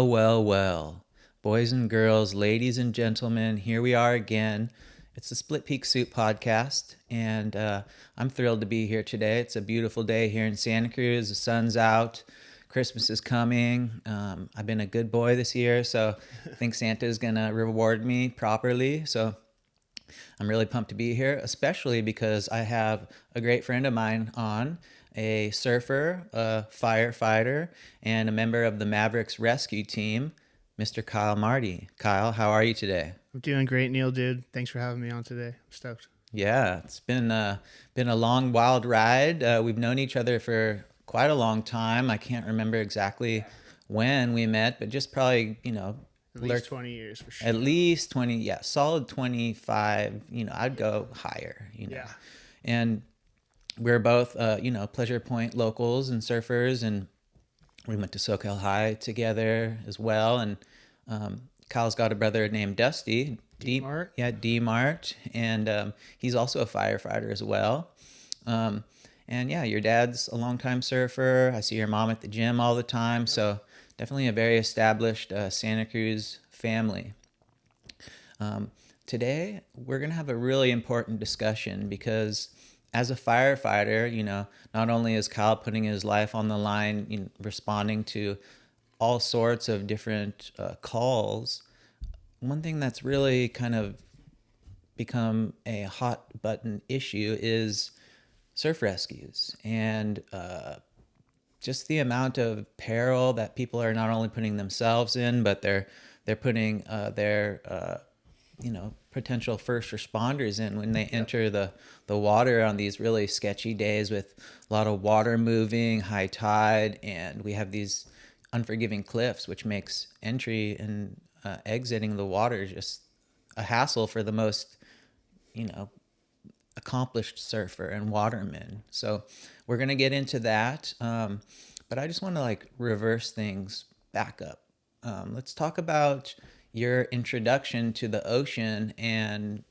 Well, well, well. Boys and girls, ladies and gentlemen, here we are again. It's the Split Peak Soup podcast, and I'm thrilled to be here today. It's a beautiful day here in Santa Cruz. The sun's out. Christmas is coming. I've been a good boy this year, so I think Santa is going to reward me properly. So I'm really pumped to be here, especially because I have a great friend of mine on, a surfer, a firefighter, and a member of the Mavericks rescue team, Mr. Kyle Marty. Kyle, how are you today? I'm doing great, Neil, dude. Thanks for having me on today. I'm stoked. Yeah, it's been a long, wild ride. We've known each other for quite a long time. I can't remember exactly when we met, but just probably, At least 20 years for sure. at least 20, yeah, solid 25, I'd go higher, Yeah. And we're both, Pleasure Point locals and surfers, and we went to SoCal High together as well. And Kyle's got a brother named Dusty. D-Mart? Yeah, D-Mart. And he's also a firefighter as well. And yeah, your dad's a longtime surfer. I see your mom at the gym all the time. So definitely a very established Santa Cruz family. Today, we're going to have a really important discussion because as a firefighter, not only is Kyle putting his life on the line, responding to all sorts of different calls, one thing that's really kind of become a hot button issue is surf rescues and just the amount of peril that people are not only putting themselves in, but they're putting their potential first responders in when they enter the water on these really sketchy days with a lot of water moving, high tide, and we have these unforgiving cliffs, which makes entry and exiting the water just a hassle for the most, accomplished surfer and waterman. So we're going to get into that. But I just want to reverse things back up. Let's talk about your introduction to the ocean and,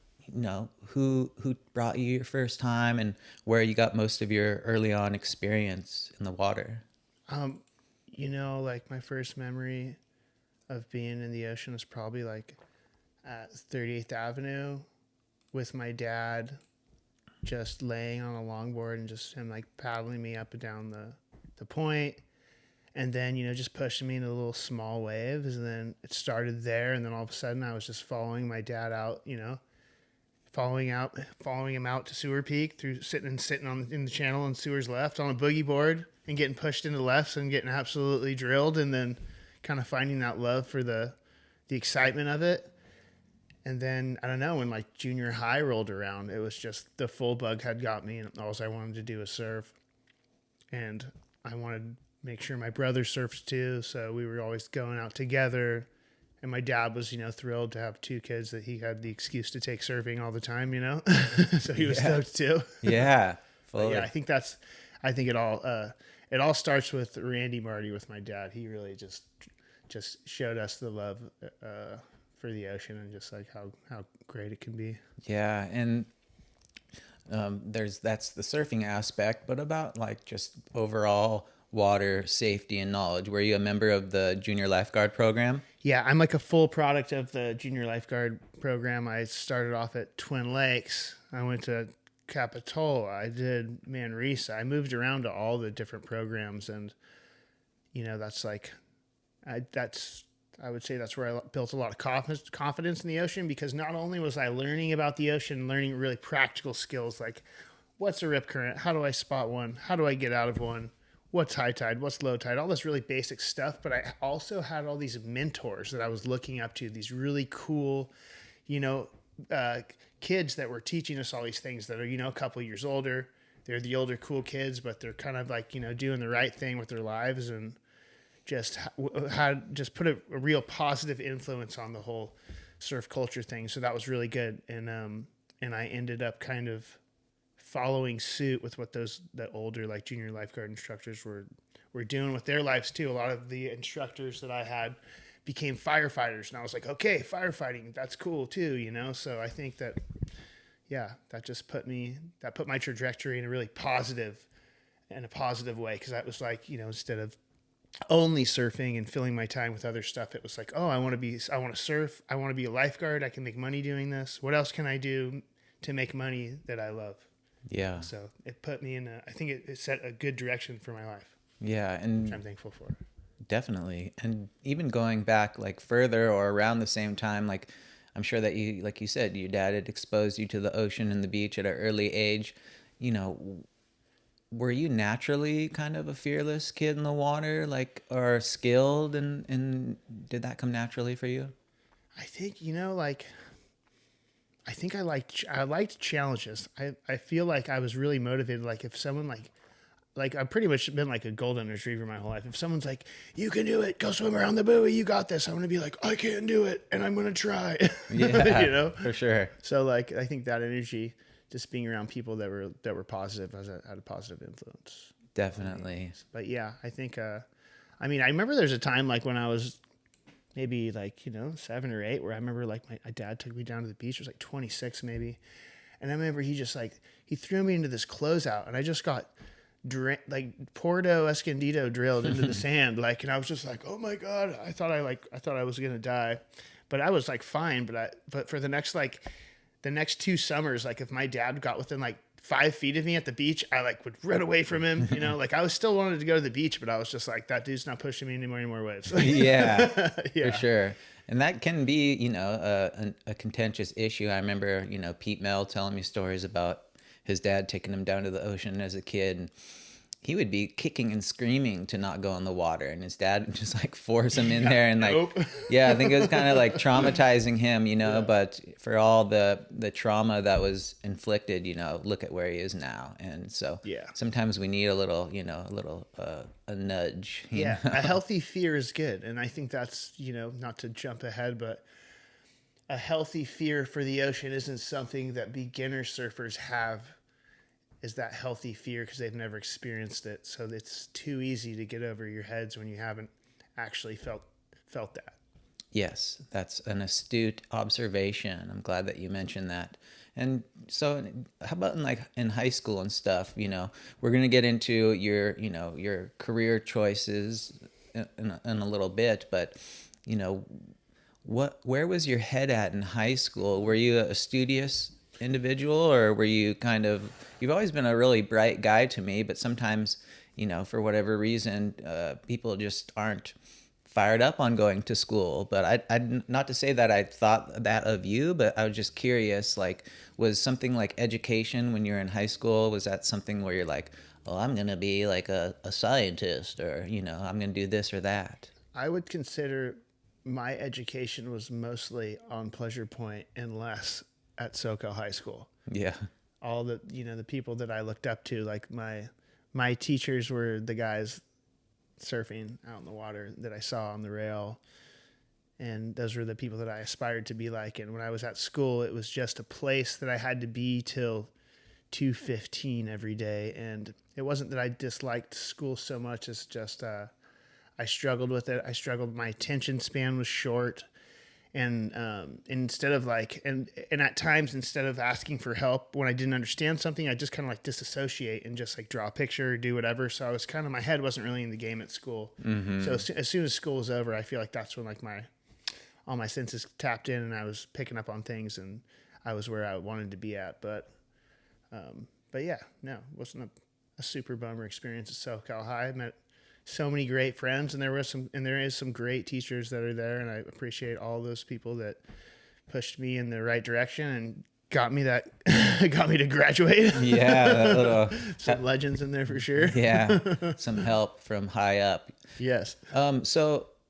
who brought you your first time and where you got most of your early on experience in the water. My first memory of being in the ocean was probably at 38th Avenue with my dad just laying on a longboard and just him paddling me up and down the point, and then just pushing me into little small waves, and then it started there, and then all of a sudden I was just following my dad out, following him out to Sewer Peak through sitting in the channel on Sewer's left on a boogie board and getting pushed into lefts and getting absolutely drilled, and then kind of finding that love for the excitement of it. And then, I don't know, when junior high rolled around, it was just the full bug had got me, and all I wanted to do was surf. And I wanted to make sure my brother surfed too, so we were always going out together. And my dad was, thrilled to have two kids that he had the excuse to take surfing all the time, so he was stoked too. Yeah, fully. Yeah, I think it all starts with Randy Marty with my dad. He really just showed us the love for the ocean and just how great it can be. Yeah, and that's the surfing aspect, but about just overall water safety and knowledge. Were you a member of the Junior Lifeguard program? Yeah, I'm a full product of the Junior Lifeguard program. I started off at Twin Lakes. I went to Capitola. I did Manresa. I moved around to all the different programs, and I would say that's where I built a lot of confidence in the ocean, because not only was I learning about the ocean, learning really practical skills like what's a rip current, how do I spot one, how do I get out of one, what's high tide, what's low tide, all this really basic stuff. But I also had all these mentors that I was looking up to, these really cool, kids that were teaching us all these things that are, a couple years older. They're the older cool kids, but they're kind of doing the right thing with their lives, and just put a real positive influence on the whole surf culture thing. So that was really good. And I ended up kind of following suit with what the older Junior Lifeguard instructors were doing with their lives too. A lot of the instructors that I had became firefighters, and I was like, okay, firefighting, that's cool too, So I think that, that just put my trajectory in a really positive way. Cause that was instead of only surfing and filling my time with other stuff. It was like, oh, I want to surf. I want to be a lifeguard. I can make money doing this. What else can I do to make money that I love? Yeah. So it put me in I think it set a good direction for my life. Yeah. And which I'm thankful for. definitely. And even going back like further or around the same time, like I'm sure that you, like you said, your dad had exposed you to the ocean and the beach at an early age. You know, were you naturally kind of a fearless kid in the water, like, or skilled, and did that come naturally for you? I think, like, I think I liked challenges. I feel like I was really motivated. Like if someone like I've pretty much been like a golden retriever my whole life. If someone's like, you can do it, go swim around the buoy, you got this, I'm going to be like, I can't do it, and I'm going to try. Yeah, for sure. So like, I think that energy, just being around people that were positive, had a positive influence. Definitely. But yeah, I think, I remember there's a time like when I was maybe like, 7 or 8, where I remember like my dad took me down to the beach. It was like 26 maybe. And I remember he threw me into this closeout, and I just got like Porto Escondido drilled into the sand, like, and I was just like, oh my God, I thought I was gonna die, but I was like fine. But for the next 2 summers, like if my dad got within like 5 feet of me at the beach, I like would run away from him. Like I was still wanted to go to the beach, but I was just like, that dude's not pushing me any more waves. Yeah, Yeah. for sure. And that can be, a contentious issue. I remember, Pete Mel telling me stories about his dad taking him down to the ocean as a kid. And he would be kicking and screaming to not go in the water, and his dad would just like force him in there. And like, Nope. yeah, I think it was kind of like traumatizing him, Yeah. but for all the trauma that was inflicted, look at where he is now. And so Yeah. sometimes we need a little, a nudge. you Yeah, know? a healthy fear is good. And I think that's, not to jump ahead, but a healthy fear for the ocean isn't something that beginner surfers have, is that healthy fear, because they've never experienced it. So it's too easy to get over your heads when you haven't actually felt that. Yes, that's an astute observation. I'm glad that you mentioned that. And so how about in high school and stuff, we're going to get into your career choices in a little bit, but where was your head at in high school? Were you a studious individual, or were you you've always been a really bright guy to me, but sometimes, for whatever reason, people just aren't fired up on going to school. But I not to say that I thought that of you, but I was just curious, like, was something like education when you're in high school, was that something where you're like, oh, I'm going to be like a scientist, or, I'm going to do this or that? I would consider my education was mostly on Pleasure Point and less at SoCal High School. Yeah. All the people that I looked up to, like my teachers were the guys surfing out in the water that I saw on the rail. And those were the people that I aspired to be like. And when I was at school, it was just a place that I had to be till 2:15 every day. And it wasn't that I disliked school so much. It's just, I struggled with it. My attention span was short. And instead of and at times, instead of asking for help when I didn't understand something, I just kind of like disassociate and just like draw a picture or do whatever. So I was my head wasn't really in the game at school. Mm-hmm. So as soon as school was over, I feel like that's when like all my senses tapped in, and I was picking up on things, and I was where I wanted to be at. But yeah, no, it wasn't a super bummer experience at SoCal High. I met so many great friends, and there is some great teachers that are there, and I appreciate all those people that pushed me in the right direction and got me to graduate. Yeah, some legends in there for sure. yeah, some help from high up. Yes.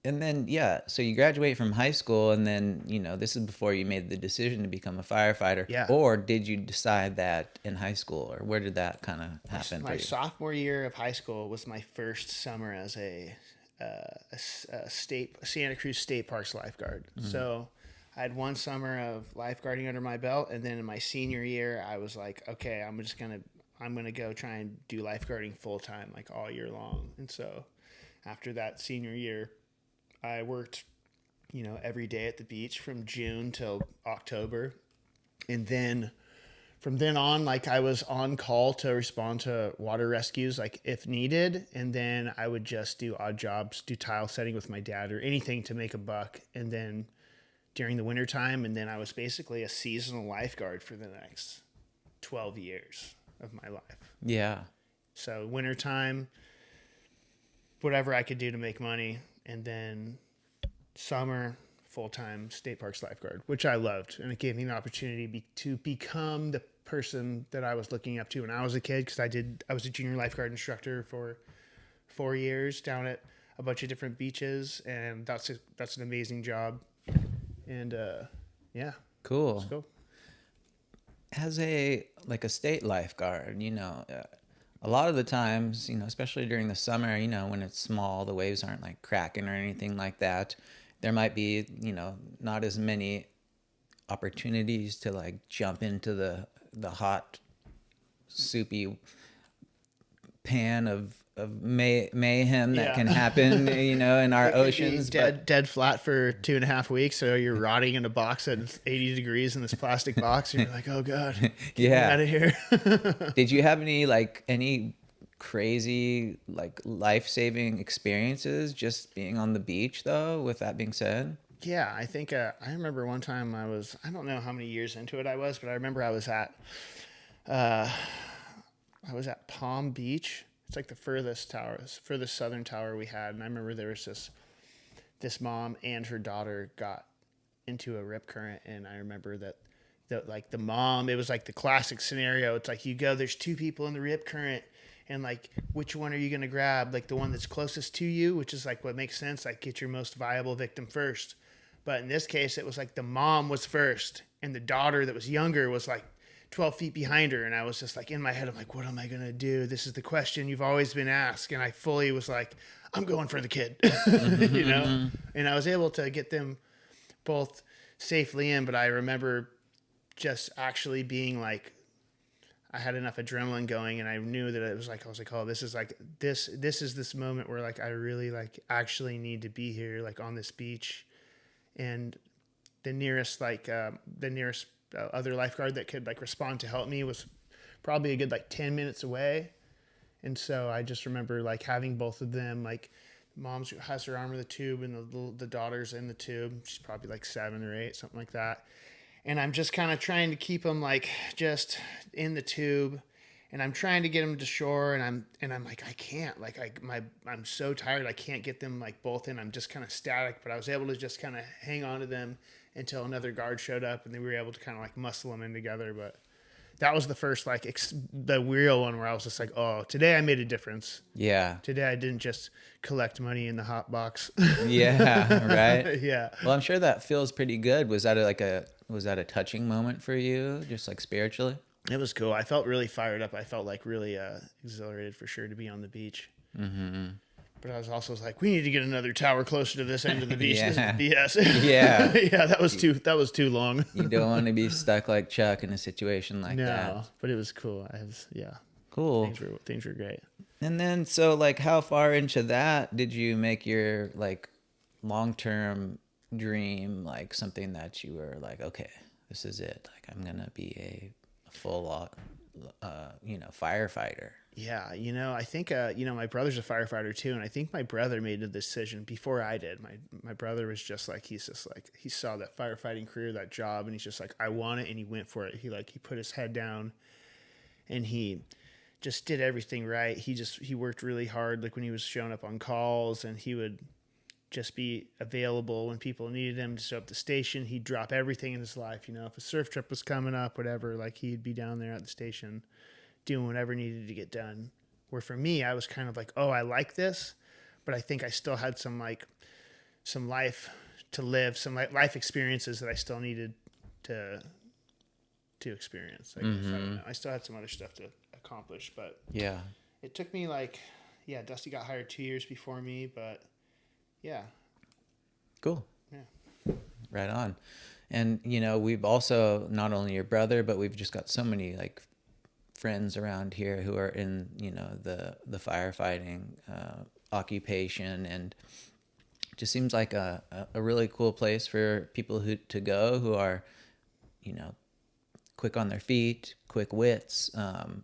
So you graduate from high school, and then this is before you made the decision to become a firefighter. Yeah. Or did you decide that in high school, or where did that kind of happen? My for you? sophomore year of high school was my first summer as a Santa Cruz State Parks lifeguard. Mm-hmm. So I had one summer of lifeguarding under my belt, and then in my senior year, I was like, okay, I'm gonna go try and do lifeguarding full time, like all year long. And so after that senior year, I worked, every day at the beach from June till October. And then from then on, like I was on call to respond to water rescues, like if needed. And then I would just do odd jobs, do tile setting with my dad or anything to make a buck. And then during the winter time, and then I was basically a seasonal lifeguard for the next 12 years of my life. Yeah. So wintertime, whatever I could do to make money. And then summer, full-time state parks lifeguard, which I loved. And it gave me an opportunity to become the person that I was looking up to when I was a kid. Cause I was a junior lifeguard instructor for 4 years down at a bunch of different beaches. And that's an amazing job. And, yeah. Cool. Let's go. As a state lifeguard, a lot of the times, especially during the summer, when it's small, the waves aren't like cracking or anything like that. There might be, not as many opportunities to like jump into the hot, soupy pan of mayhem that can happen, in our oceans. Dead flat for 2.5 weeks. So you're rotting in a box at 80 degrees in this plastic box. And you're like, oh God, get me out of here. Did you have any crazy life-saving experiences just being on the beach though, with that being said? Yeah, I think I remember one time I don't know how many years into it I was, but I remember I was at Palm Beach. It's like the furthest southern tower we had. And I remember there was this mom and her daughter got into a rip current. And I remember that the mom, it was like the classic scenario. It's like there's two people in the rip current. And like, which one are you going to grab? Like the one that's closest to you, which is like what makes sense. Like get your most viable victim first. But in this case, it was like the mom was first and the daughter that was younger was like 12 feet behind her. And I was just like in my head, I'm like, what am I going to do? This is the question you've always been asked. And I fully was like, I'm going for the kid, and I was able to get them both safely in. But I remember just actually being like, I had enough adrenaline going and I knew that I was like, oh, this is this moment where like, I really like actually need to be here, like on this beach. And the nearest other lifeguard that could like respond to help me was probably a good like 10 minutes away. And so I just remember like having both of them, like mom has her arm in the tube and the daughter's in the tube. She's probably like 7 or 8, something like that. And I'm just kind of trying to keep them like just in the tube, and I'm trying to get them to shore. And I'm like, I can't, like I'm so tired. I can't get them like both in. I'm just kind of static, but I was able to just kind of hang on to them until another guard showed up, and then we were able to kind of like muscle them in together. But that was the first like the real one where I was just like, oh, today I made a difference. Yeah. Today I didn't just collect money in the hot box. Yeah. Right. Yeah. Well, I'm sure that feels pretty good. Was that a touching moment for you, just like spiritually? It was cool. I felt really fired up. I felt like really exhilarated for sure to be on the beach. Mm-hmm. But I was also like, we need to get another tower closer to this end of the beach. Yeah. This is BS. Yeah. Yeah, that was too long. You don't want to be stuck like Chuck in a situation like that. No, but it was cool. Cool. Things were great. And then, so like, how far into that did you make your like long-term dream, like something that you were like, okay, this is it. Like, I'm going to be a full, firefighter. Yeah, I think my brother's a firefighter too, and I think my brother made the decision before I did. My brother was just like, he saw that firefighting career, that job, and he's just like, I want it, and he went for it. He put his head down, and he just did everything right. He worked really hard, like when he was showing up on calls, and he would just be available when people needed him to show up at the station. He'd drop everything in his life, if a surf trip was coming up, whatever, like he'd be down there at the station doing whatever needed to get done. Where for me, I was kind of like, oh, I like this, but I think I still had some life to live, some life experiences that I still needed to experience. I guess. I don't know. I still had some other stuff to accomplish, but yeah, it took me Dusty got hired 2 years before me, but yeah. Cool. Yeah. Right on. And, we've also, not only your brother, but we've just got so many like friends around here who are in, the firefighting occupation, and it just seems like a really cool place for people to go who are, quick on their feet, quick wits,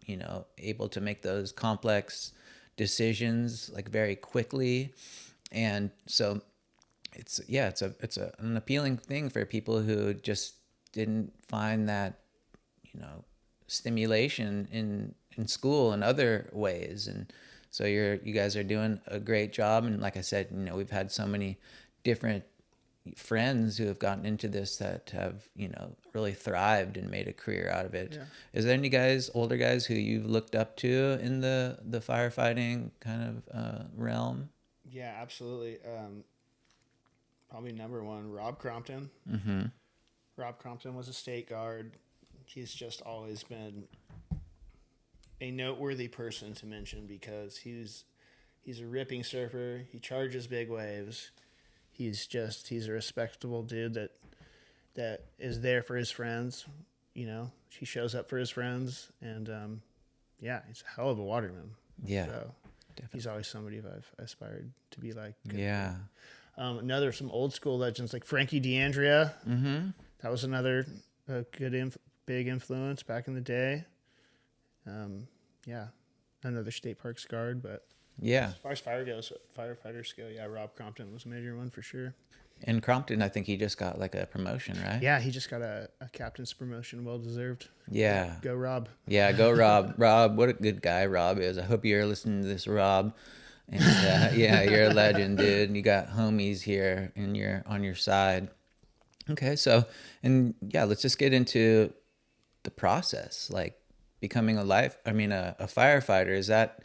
you know, able to make those complex decisions like very quickly. And so it's an appealing thing for people who just didn't find that, you know, stimulation in school and other ways. And so you guys are doing a great job. And like I said, you know, we've had so many different friends who have gotten into this that have, you know, really thrived and made a career out of it. Yeah. Is there any older guys who you've looked up to in the firefighting kind of realm? Yeah, absolutely. Probably number one, Rob Crompton. Mm-hmm. Rob Crompton was a state guard. He's just always been a noteworthy person to mention because he's a ripping surfer. He charges big waves. He's a respectable dude that is there for his friends. You know, he shows up for his friends, and yeah, he's a hell of a waterman. Yeah, so definitely. He's always somebody I've aspired to be like. Yeah. Some old school legends like Frankie D'Andrea. Mm-hmm. That was another good big influence back in the day. Yeah, another state parks guard, but yeah, as far as firefighters go, yeah, Rob Crompton was a major one for sure. And Crompton, I think he just got like a promotion, right? Yeah, he just got a captain's promotion, well deserved. Yeah, go Rob. Yeah, go Rob. Rob, what a good guy Rob is. I hope you're listening to this, Rob. And yeah, you're a legend, dude. You got homies here, and you're on your side. Okay, so let's just get into the process, like becoming a firefighter. Is that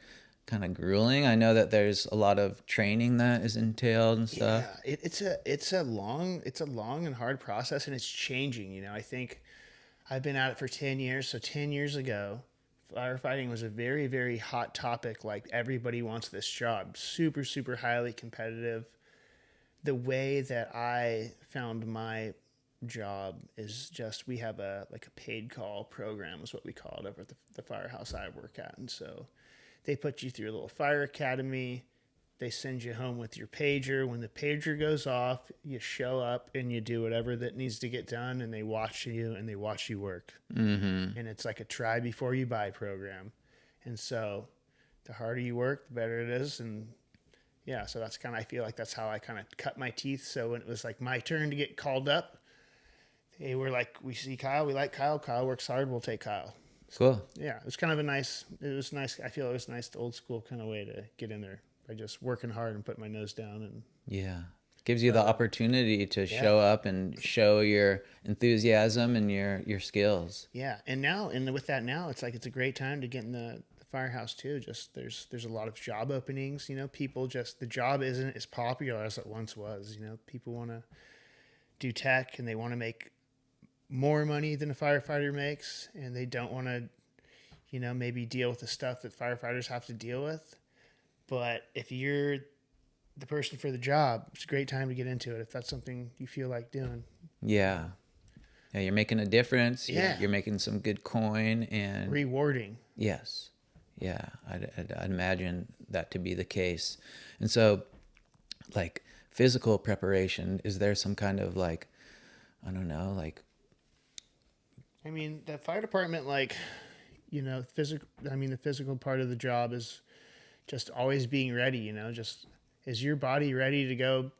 kind of grueling? I know that there's a lot of training that is entailed and stuff. Yeah, it's a long and hard process, and it's changing. You know, I think I've been at it for 10 years. So 10 years ago, firefighting was a very, very hot topic. Like everybody wants this job, super, super highly competitive. The way that I found my job is just, we have a paid call program is what we call it over at the firehouse I work at. And so they put you through a little fire academy. They send you home with your pager. When the pager goes off, you show up and you do whatever that needs to get done, and they watch you work. Mm-hmm. And it's like a try before you buy program. And so the harder you work, the better it is. And yeah, so that's I feel like that's how I kind of cut my teeth. So when it was like my turn to get called up, they were like, we see Kyle, we like Kyle. Kyle works hard, we'll take Kyle. Cool. Yeah, it was kind of it was nice. I feel it was nice, the old school kind of way to get in there by just working hard and putting my nose down. And yeah, gives you the opportunity to show up and show your enthusiasm and your skills. Yeah, and with that now, it's like it's a great time to get in the firehouse too. Just there's a lot of job openings. You know, people the job isn't as popular as it once was. You know, people want to do tech and they want to make more money than a firefighter makes, and they don't want to, you know, maybe deal with the stuff that firefighters have to deal with. But if you're the person for the job, it's a great time to get into it if that's something you feel like doing. Yeah. Yeah, you're making a difference. Yeah. You're making some good coin and rewarding. Yes. Yeah, I'd imagine that to be the case. And so, like, physical preparation, is there some kind of like, I don't know, like, I mean, the fire department, like, you know, the physical part of the job is just always being ready, you know, just is your body ready to go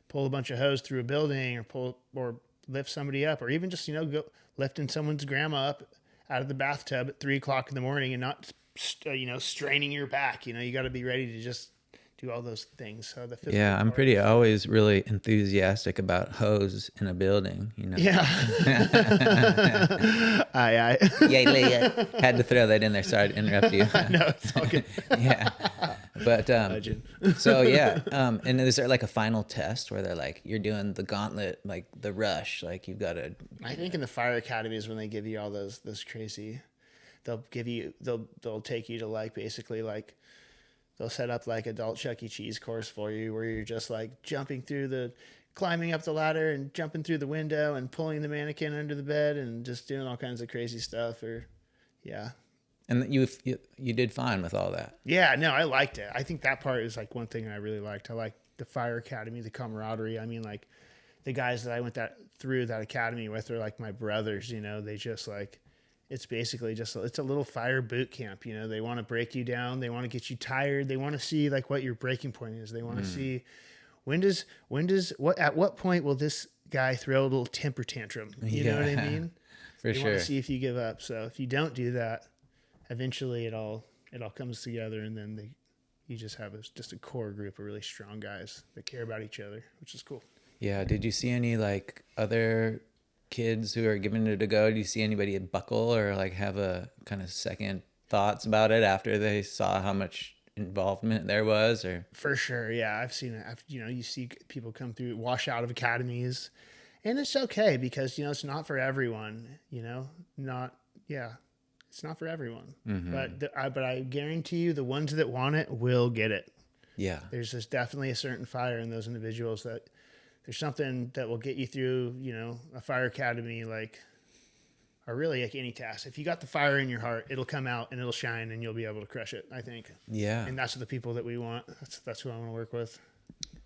pull a bunch of hose through a building or lift somebody up, or even just, you know, go lifting someone's grandma up out of the bathtub at 3:00 in the morning and not, you know, straining your back. You know, you got to be ready to just do all those things. So the physical I'm always really enthusiastic about hose in a building, you know. Yeah. Aye. Yeah. Had to throw that in there. Sorry to interrupt you. No, it's all good. Yeah. But so yeah. And is there like a final test where they're like, you're doing the gauntlet, like the rush, like you've got to. I think in the fire academy is when they give you all those crazy. They'll take you to like basically like. They'll set up like adult Chuck E. Cheese course for you where you're just like climbing up the ladder and jumping through the window and pulling the mannequin under the bed and just doing all kinds of crazy stuff. And you did fine with all that. Yeah, no, I liked it. I think that part is like one thing I really liked. I liked the fire academy, the camaraderie. I mean, like the guys that I went through that academy with are like my brothers, you know, they just like, it's basically just, it's a little fire boot camp. You know, they want to break you down. They want to get you tired. They want to see like what your breaking point is. They want to see at what point will this guy throw a little temper tantrum? You know what I mean? For they sure. want to see if you give up. So if you don't do that, eventually it all comes together, and then you just have just a core group of really strong guys that care about each other, which is cool. Yeah. Did you see any like other kids who are giving it a go? Do you see anybody buckle or like have a kind of second thoughts about it after they saw how much involvement there was? Or For sure, yeah, I've seen it. You see people come through, wash out of academies, and it's okay because it's not for everyone. It's not for everyone. But I guarantee you, the ones that want it will get it. yeah. There's just definitely a certain fire in those individuals that there's something that will get you through, a fire academy, or really like any task. If you got the fire in your heart, it'll come out and it'll shine and you'll be able to crush it, I think. Yeah. And that's the people that we want. That's who I want to work with.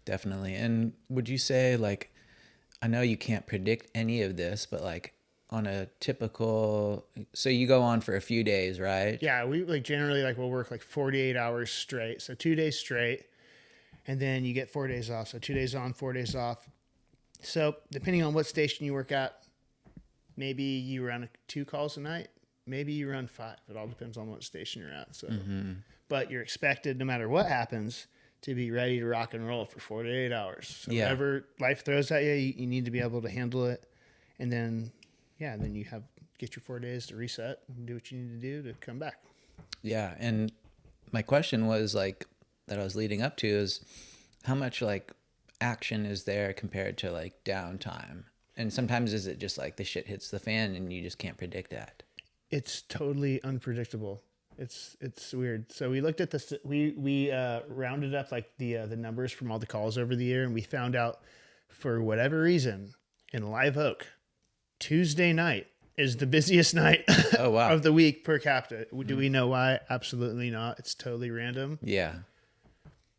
Definitely. And would you say, like, I know you can't predict any of this, but like on a typical, so you go on for a few days, right? Yeah, we generally we'll work 48 hours straight. So 2 days straight. And then you get 4 days off. So 2 days on, 4 days off. So depending on what station you work at, maybe you run 2 calls a night. Maybe you run 5. It all depends on what station you're at. So, But you're expected, no matter what happens, to be ready to rock and roll for 48 hours. So whatever life throws at you, you need to be able to handle it. And then, then you get your 4 days to reset and do what you need to do to come back. Yeah. And my question was that I was leading up to is how much action is there compared to downtime? And sometimes is it just the shit hits the fan and you just can't predict that? It's totally unpredictable. It's weird. So we looked at this. We rounded up the numbers from all the calls over the year, and we found out for whatever reason in Live Oak, Tuesday night is the busiest night Oh, wow. of the week per capita. Do we know why? Absolutely not. It's totally random. Yeah.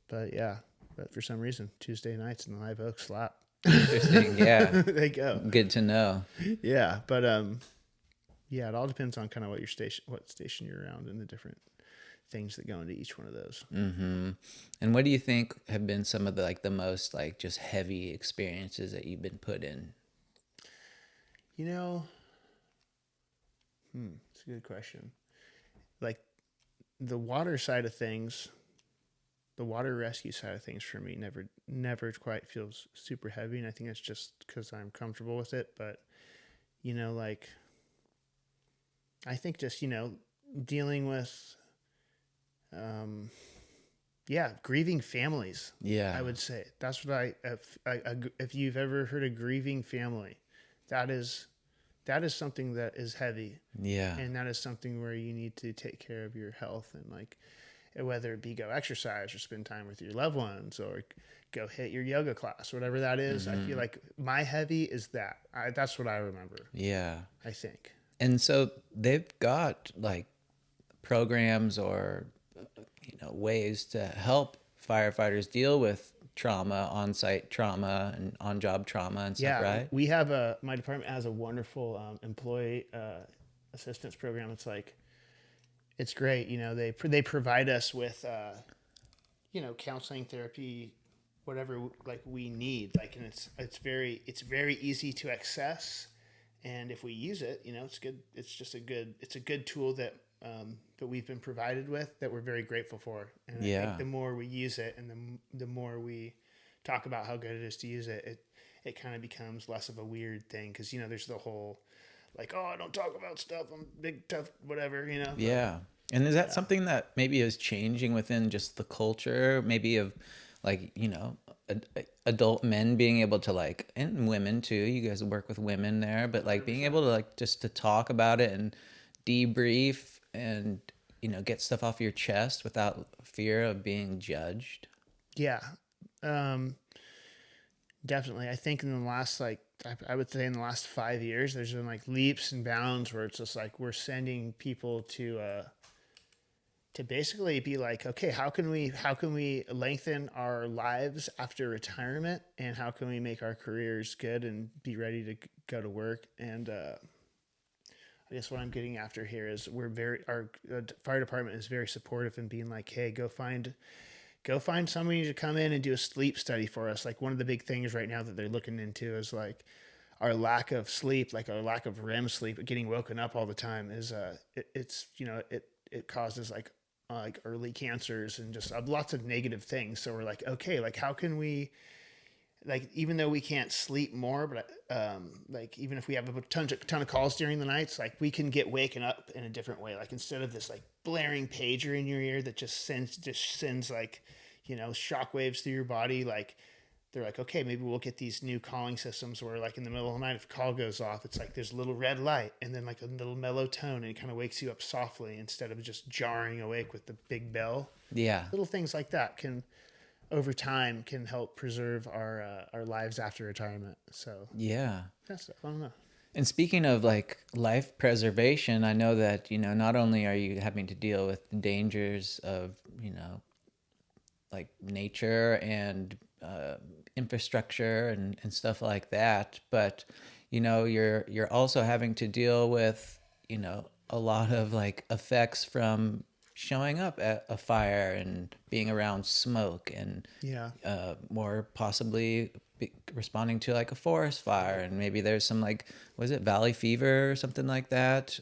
But for some reason, Tuesday nights in the Live Oak slap. Interesting. Yeah. They go. Good to know. Yeah. But, it all depends on kind of what station you're around and the different things that go into each one of those. Mm-hmm. And what do you think have been some of the most just heavy experiences that you've been put in? It's a good question. The water side of things, the water rescue side of things for me never quite feels super heavy. And I think it's just because I'm comfortable with it. But, I think just, dealing with, grieving families. Yeah. I would say that's what if you've ever heard a grieving family, that is something that is heavy. Yeah. And that is something where you need to take care of your health and whether it be go exercise or spend time with your loved ones or go hit your yoga class, whatever that is. I feel like my heavy is that. That's what I remember. Yeah. I think. And so they've got programs or ways to help firefighters deal with trauma, on-site trauma and on-job trauma and stuff, right? We have my department has a wonderful employee assistance program. It's great. They provide us with counseling, therapy, whatever we need. And it's very easy to access. And if we use it, it's good. It's a good tool that we've been provided with that we're very grateful for. And I think the more we use it and the more we talk about how good it is to use it, it kind of becomes less of a weird thing. Cause there's the whole I don't talk about stuff. I'm big, tough, whatever, Yeah. And is that something that maybe is changing within just the culture, maybe of adult men being able to and women too, you guys work with women there, but being able to just to talk about it and debrief and get stuff off your chest without fear of being judged? Yeah. Definitely. I think in the last I would say in the last 5 years there's been leaps and bounds where it's just we're sending people to basically be okay, how can we lengthen our lives after retirement, and how can we make our careers good and be ready to go to work? And I guess what I'm getting after here is our fire department is very supportive in being like, hey, go find somebody to come in and do a sleep study for us. Like one of the big things right now that they're looking into is like our lack of sleep, like our lack of REM sleep, getting woken up all the time is it causes like early cancers and just lots of negative things. So we're like, okay, like how can we, like, even though we can't sleep more, but like even if we have a ton of calls during the nights, like we can get waken up in a different way. Like instead of this like blaring pager in your ear that just sends like, shockwaves through your body, like they're like, okay, maybe we'll get these new calling systems where like in the middle of the night, if a call goes off, it's like there's a little red light and then like a little mellow tone and it kind of wakes you up softly instead of just jarring awake with the big bell. Yeah. Little things like that over time can help preserve our lives after retirement. So Yeah. that's, I don't know. And speaking of like life preservation, I know that, not only are you having to deal with the dangers of, like nature and infrastructure and stuff like that, but, you're also having to deal with, a lot of like effects from showing up at a fire and being around smoke and Yeah. more possibly responding to like a forest fire, and maybe there's some like, was it valley fever or something like that.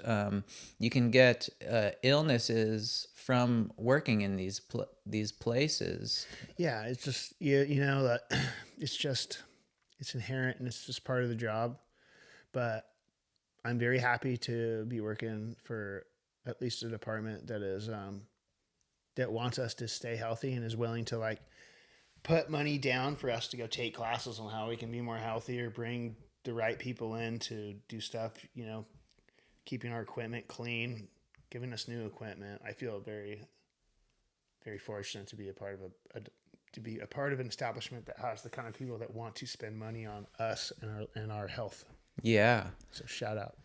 You can get illnesses from working in these places. Yeah. It's just, that it's inherent and it's just part of the job. But I'm very happy to be working for at least a department that is, that wants us to stay healthy and is willing to like put money down for us to go take classes on how we can be more healthy or bring the right people in to do stuff, keeping our equipment clean, giving us new equipment. I feel very, very fortunate to be a part of an establishment that has the kind of people that want to spend money on us and our health. Yeah. So shout out.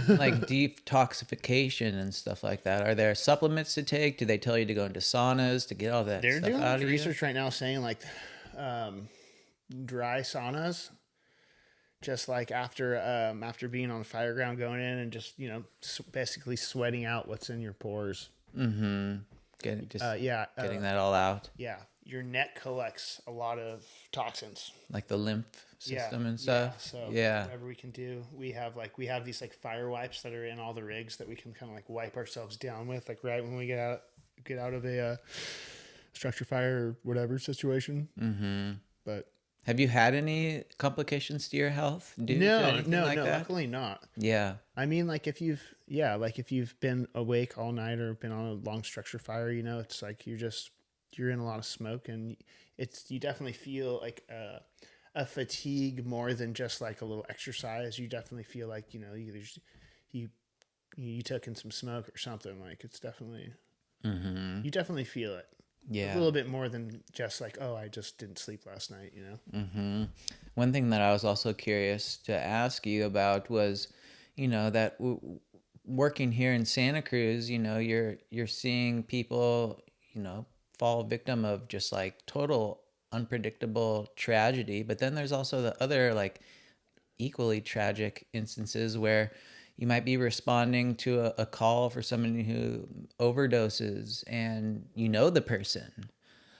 Like detoxification and stuff like that. Are there supplements to take? Do they tell you to go into saunas to get all that They're stuff doing out of you? research right now saying like dry saunas, just like after being on the fire ground, going in and just basically sweating out what's in your pores. Mm-hmm. Getting that all out. Yeah, your neck collects a lot of toxins, Like the lymph system and stuff. Yeah, so yeah. whatever we can do, we have these like fire wipes that are in all the rigs that we can kind of like wipe ourselves down with, like right when we get out of a structure fire or whatever situation. Mm-hmm. But have you had any complications to your health due to no, anything like that? luckily not. Yeah. I mean, like if you've been awake all night or been on a long structure fire, it's like you're in a lot of smoke and you definitely feel like a fatigue more than just like a little exercise. You definitely feel like, you took in some smoke or something. Like it's definitely, you definitely feel it. Yeah. A little bit more than just like, oh, I just didn't sleep last night, Mm-hmm. One thing that I was also curious to ask you about was, that working here in Santa Cruz, you're seeing people, fall victim of just like total unpredictable tragedy. But then there's also the other like equally tragic instances where you might be responding to a call for somebody who overdoses and the person.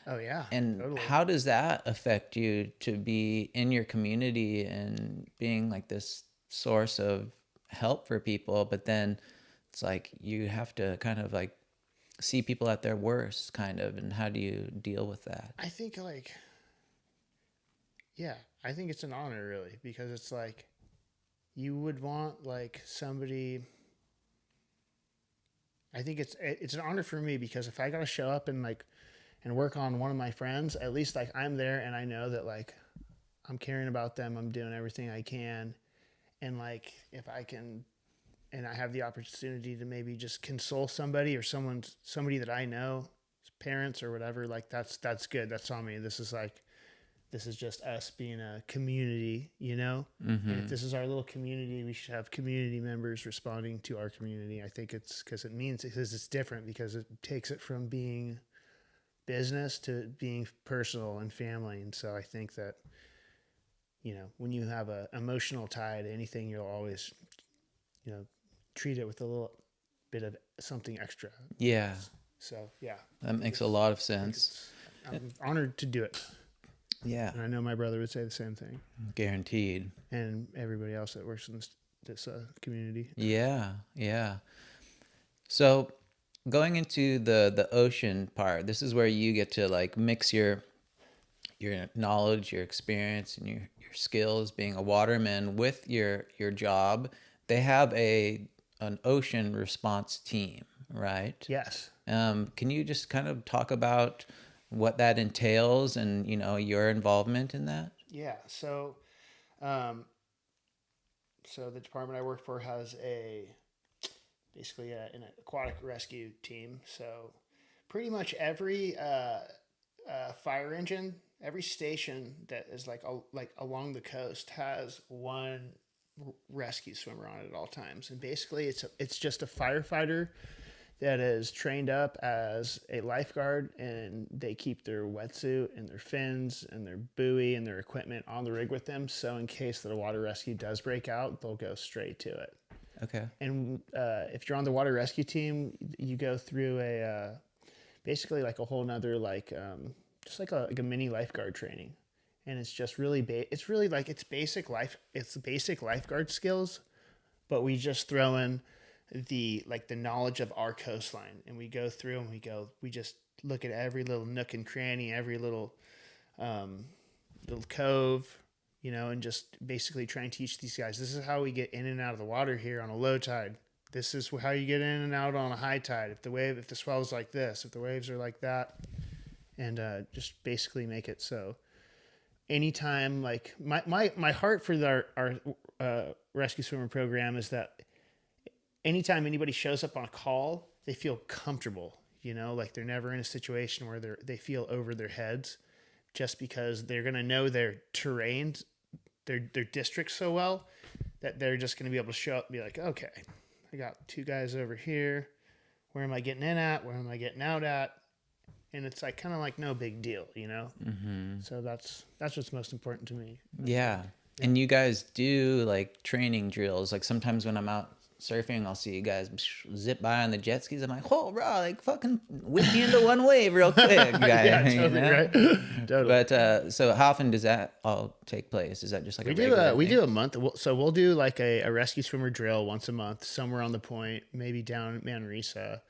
Oh yeah. And totally. How does that affect you to be in your community and being like this source of help for people? But then it's like you have to kind of like see people at their worst kind of, and how do you deal with that? I think I think it's an honor really, because it's like you would want like somebody. I think it's an honor for me because if I got to show up and work on one of my friends, at least like I'm there and I know that like I'm caring about them, I'm doing everything I can, and like if I can, and I have the opportunity to maybe just console somebody or somebody that I know, parents or whatever, like that's good. That's on me. This is just us being a community, Mm-hmm. And if this is our little community, we should have community members responding to our community. I think it's because it's different, because it takes it from being business to being personal and family. And so I think that, when you have a emotional tie to anything, you'll always, treat it with a little bit of something extra. Yeah. So yeah, That makes a lot of sense. I'm honored to do it. Yeah. And I know my brother would say the same thing. Guaranteed. And everybody else that works in this community. Yeah. Yeah. So going into the ocean part, this is where you get to like mix your knowledge, your experience, and your skills being a waterman with your job. They have an ocean response team, right? Yes. Can you just kind of talk about what that entails and your involvement in that? Yeah. So the department I work for has basically an aquatic rescue team. So pretty much every fire engine, every station that is like along the coast has one rescue swimmer on it at all times. And basically it's just a firefighter that is trained up as a lifeguard, and they keep their wetsuit and their fins and their buoy and their equipment on the rig with them. So in case that a water rescue does break out, they'll go straight to it. Okay. And if you're on the water rescue team, you go through basically like a whole nother, just like a mini lifeguard training. And it's just really, it's basic lifeguard skills, but we just throw in the knowledge of our coastline, and we go through and we just look at every little nook and cranny, every little cove, and just basically try and teach these guys, this is how we get in and out of the water here on a low tide. This is how you get in and out on a high tide. If the swell's like this, if the waves are like that, and just basically make it so anytime, like my heart for our rescue swimmer program is that anytime anybody shows up on a call, they feel comfortable, like they're never in a situation where they feel over their heads, just because they're going to know their terrain, their district so well that they're just going to be able to show up and be like, okay, I got two guys over here. Where am I getting in at? Where am I getting out at? And it's like kind of like no big deal, Mm-hmm. So that's what's most important to me. Yeah. And you guys do like training drills. Like sometimes when I'm out surfing, I'll see you guys zip by on the jet skis. I'm like, whoa, bro, like fucking whip me into one wave real quick, guy. Yeah, totally, right? Totally. But so how often does that all take place? Is that just like we do a month? So we'll do like a rescue swimmer drill once a month, somewhere on the point, maybe down at Manresa.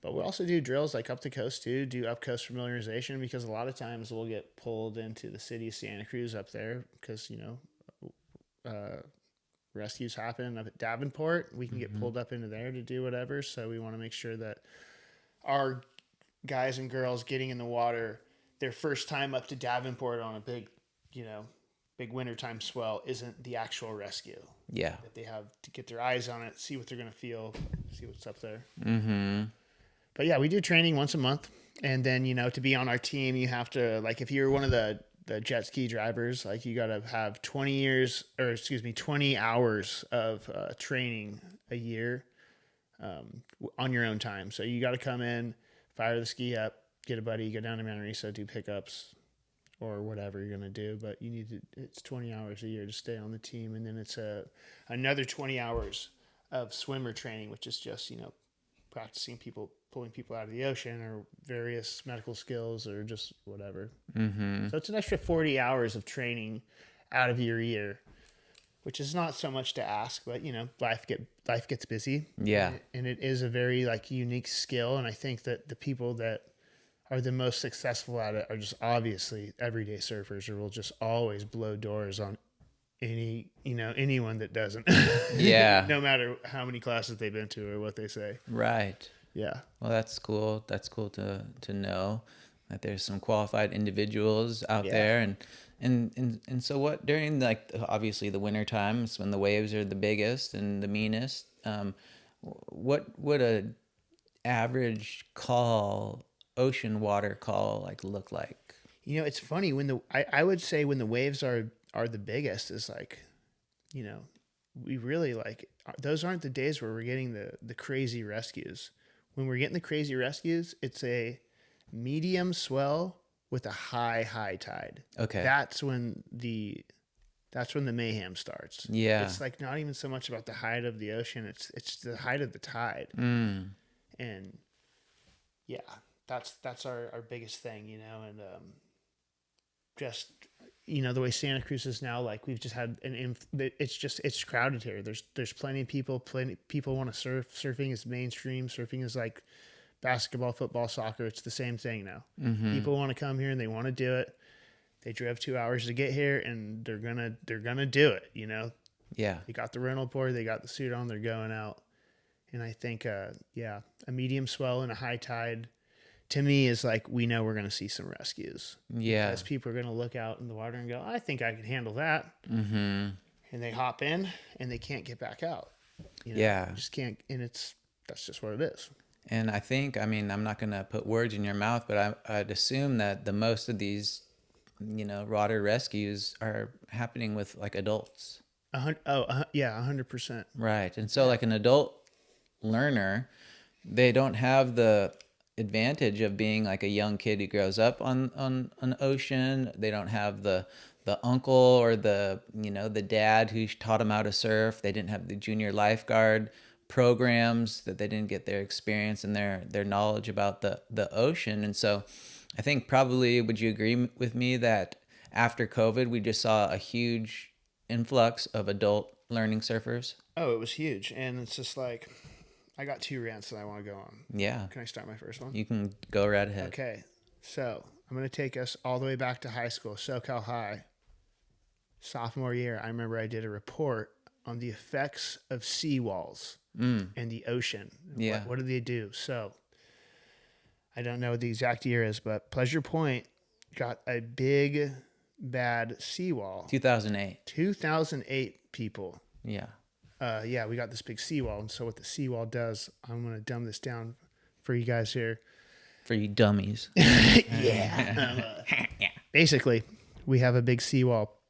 But we'll also do drills like up the coast too, do up coast familiarization, because a lot of times we'll get pulled into the city of Santa Cruz up there because, rescues happen up at Davenport. We can get pulled up into there to do whatever. So we want to make sure that our guys and girls getting in the water, their first time up to Davenport on a big wintertime swell isn't the actual rescue. Yeah. That they have to get their eyes on it, see what they're going to feel, see what's up there. Mm-hmm. But yeah, we do training once a month. And then, to be on our team, you have to, like, if you're one of the jet ski drivers, like, you got to have 20 hours of training a year on your own time. So you got to come in, fire the ski up, get a buddy, go down to Manresa, do pickups or whatever you're going to do. But it's 20 hours a year to stay on the team. And then it's another 20 hours of swimmer training, which is just, practicing pulling people out of the ocean or various medical skills or just whatever. Mm-hmm. So it's an extra 40 hours of training out of your year, which is not so much to ask, but life gets busy. Yeah. And it is a very unique skill. And I think that the people that are the most successful at it are just obviously everyday surfers, or will just always blow doors on anyone that doesn't. Yeah. No matter how many classes they've been to or what they say. Right. Yeah. Well, that's cool. That's cool to know that there's some qualified individuals out there. And so what, during obviously the winter times when the waves are the biggest and the meanest, what would a average ocean water call look like? It's funny when I would say when the waves are the biggest is we really those aren't the days where we're getting the crazy rescues. When we're getting the crazy rescues, it's a medium swell with a high tide. Okay. That's when the that's when the mayhem starts. Yeah. It's like not even so much about the height of the ocean. It's the height of the tide. Mm. And yeah, that's our biggest thing, and just, the way Santa Cruz is now, like we've just had it's crowded here. There's plenty of people, want to surf. Surfing is mainstream. Surfing is like basketball, football, soccer. It's the same thing now. Mm-hmm. People want to come here and they want to do it. They drove 2 hours to get here, and they're gonna do it. Yeah. They got the rental board, they got the suit on, they're going out. And I think, a medium swell and a high tide, to me, is like, we know we're going to see some rescues. Yeah. Because people are going to look out in the water and go, I think I can handle that. Mm-hmm. And they hop in, and they can't get back out. Yeah. Just can't, and that's just what it is. And I think, I'm not going to put words in your mouth, but I'd assume that the most of these, water rescues are happening with like adults. Yeah, 100%. Right. And so like an adult learner, they don't have the advantage of being like a young kid who grows up on an ocean. They don't have the uncle or the dad who taught them how to surf. They didn't have the Junior Lifeguard programs, that they didn't get their experience and their knowledge about the ocean. And so I think probably, would you agree with me that after COVID, we just saw a huge influx of adult learning surfers? Oh, it was huge. And it's just like, I got 2 rants that I want to go on. Yeah. Can I start my first one? You can go right ahead. Okay. So I'm going to take us all the way back to high school, SoCal High. Sophomore year, I remember I did a report on the effects of seawalls and the ocean. Yeah. What do they do? So I don't know what the exact year is, but Pleasure Point got a big, bad seawall. 2008. 2008, people. Yeah. We got this big seawall. And so what the seawall does, I'm going to dumb this down for you guys here. For you dummies. Yeah. Basically, we have a big seawall.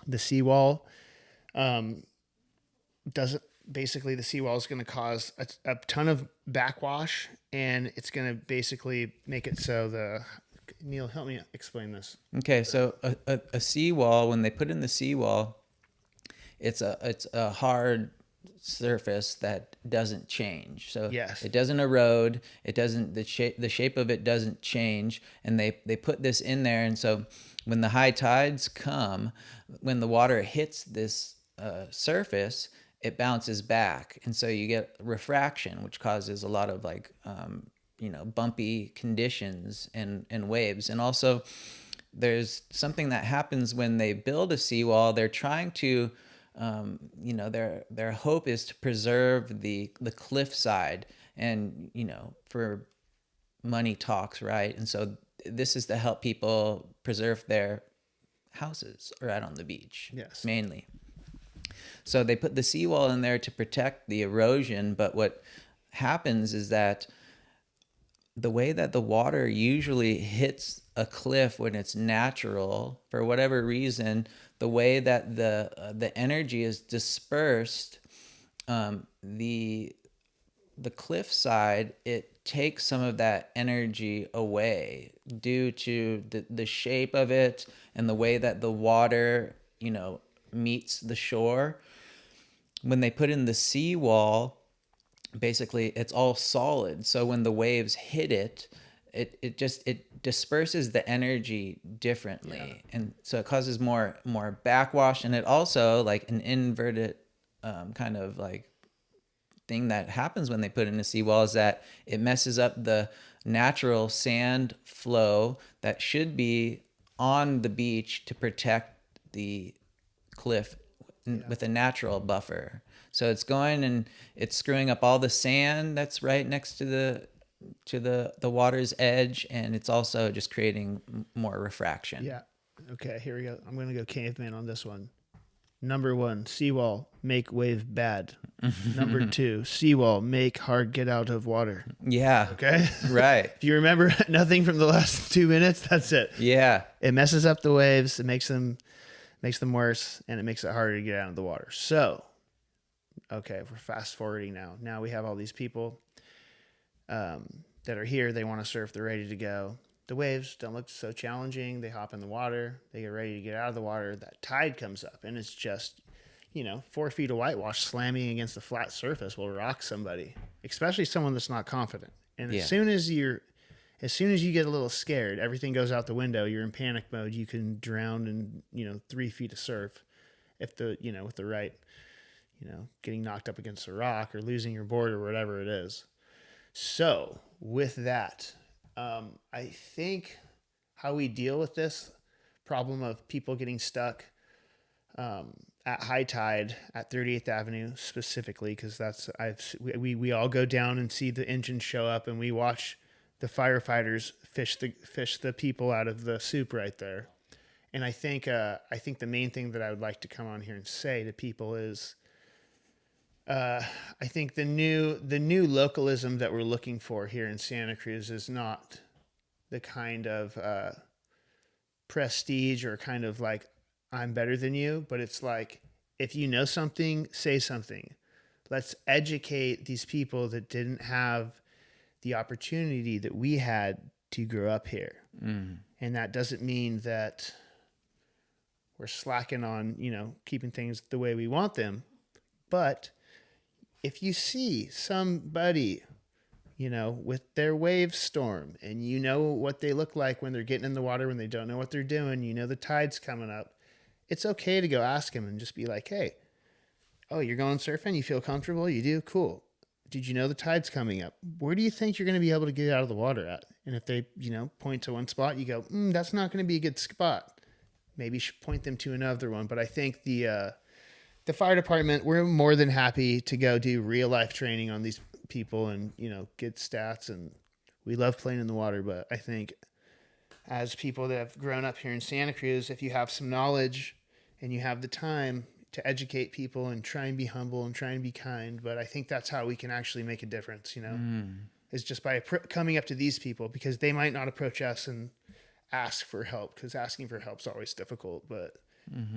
The seawall the seawall is going to cause a ton of backwash, and it's going to basically make it so Neil, help me explain this. Okay, so a seawall, when they put in the seawall, it's a hard surface that doesn't change. So yes, it doesn't erode. It doesn't, the shape of it doesn't change. And they put this in there. And so when the high tides come, when the water hits this surface, it bounces back. And so you get refraction, which causes a lot of like, bumpy conditions and waves. And also there's something that happens when they build a seawall. They're trying to, their hope is to preserve the cliff side, and, for money talks, right? And so this is to help people preserve their houses right on the beach. Yes. Mainly. So they put the seawall in there to protect the erosion, but what happens is that the way that the water usually hits a cliff when it's natural, for whatever reason, the way that the energy is dispersed, the cliff side, it takes some of that energy away due to the shape of it and the way that the water, meets the shore. When they put in the seawall, basically it's all solid. So when the waves hit it, it disperses the energy differently. Yeah. And so it causes more backwash, and it also, like an inverted kind of like thing that happens when they put in a seawall is that it messes up the natural sand flow that should be on the beach to protect the cliff with a natural buffer. So it's going and it's screwing up all the sand that's right next to the water's edge, and it's also just creating more refraction. Yeah. Okay, here we go. I'm going to go caveman on this one. Number 1, seawall, make wave bad. Number 2, seawall, make hard get out of water. Yeah. Okay? Right. If you remember nothing from the last 2 minutes, that's it. Yeah. It messes up the waves, it makes them worse, and it makes it harder to get out of the water. So, okay, we're fast forwarding now. Now we have all these people that are here. They want to surf. They're ready to go. the waves don't look so challenging. They hop in the water. They get ready to get out of the water. That tide comes up, and it's just, 4 feet of whitewash slamming against a flat surface will rock somebody, especially someone that's not confident. And Yeah. as soon as you get a little scared, everything goes out the window. You're in panic mode. You can drown in 3 feet of surf, if with the right, getting knocked up against a rock or losing your board or whatever it is. So with that, I think how we deal with this problem of people getting stuck at high tide at 38th Avenue specifically, because we all go down and see the engine show up, and we watch the firefighters fish the people out of the soup right there. And I think the main thing that I would like to come on here and say to people is, I think the new localism that we're looking for here in Santa Cruz is not the kind of prestige or kind of like, I'm better than you, but it's like, if you know something, say something. Let's educate these people that didn't have the opportunity that we had to grow up here. Mm. And that doesn't mean that we're slacking on, keeping things the way we want them. But if you see somebody, with their wave storm, and what they look like when they're getting in the water, when they don't know what they're doing, the tide's coming up, it's okay to go ask them and just be like, hey, oh, you're going surfing? You feel comfortable? You do? Cool. Did you know the tide's coming up? Where do you think you're going to be able to get out of the water at? And if they, point to one spot, you go, that's not going to be a good spot. Maybe you should point them to another one. But I think the fire department, we're more than happy to go do real life training on these people and, get stats. And we love playing in the water. But I think as people that have grown up here in Santa Cruz, if you have some knowledge and you have the time to educate people and try and be humble and try and be kind. But I think that's how we can actually make a difference, is just by coming up to these people, because they might not approach us and ask for help, because asking for help is always difficult. But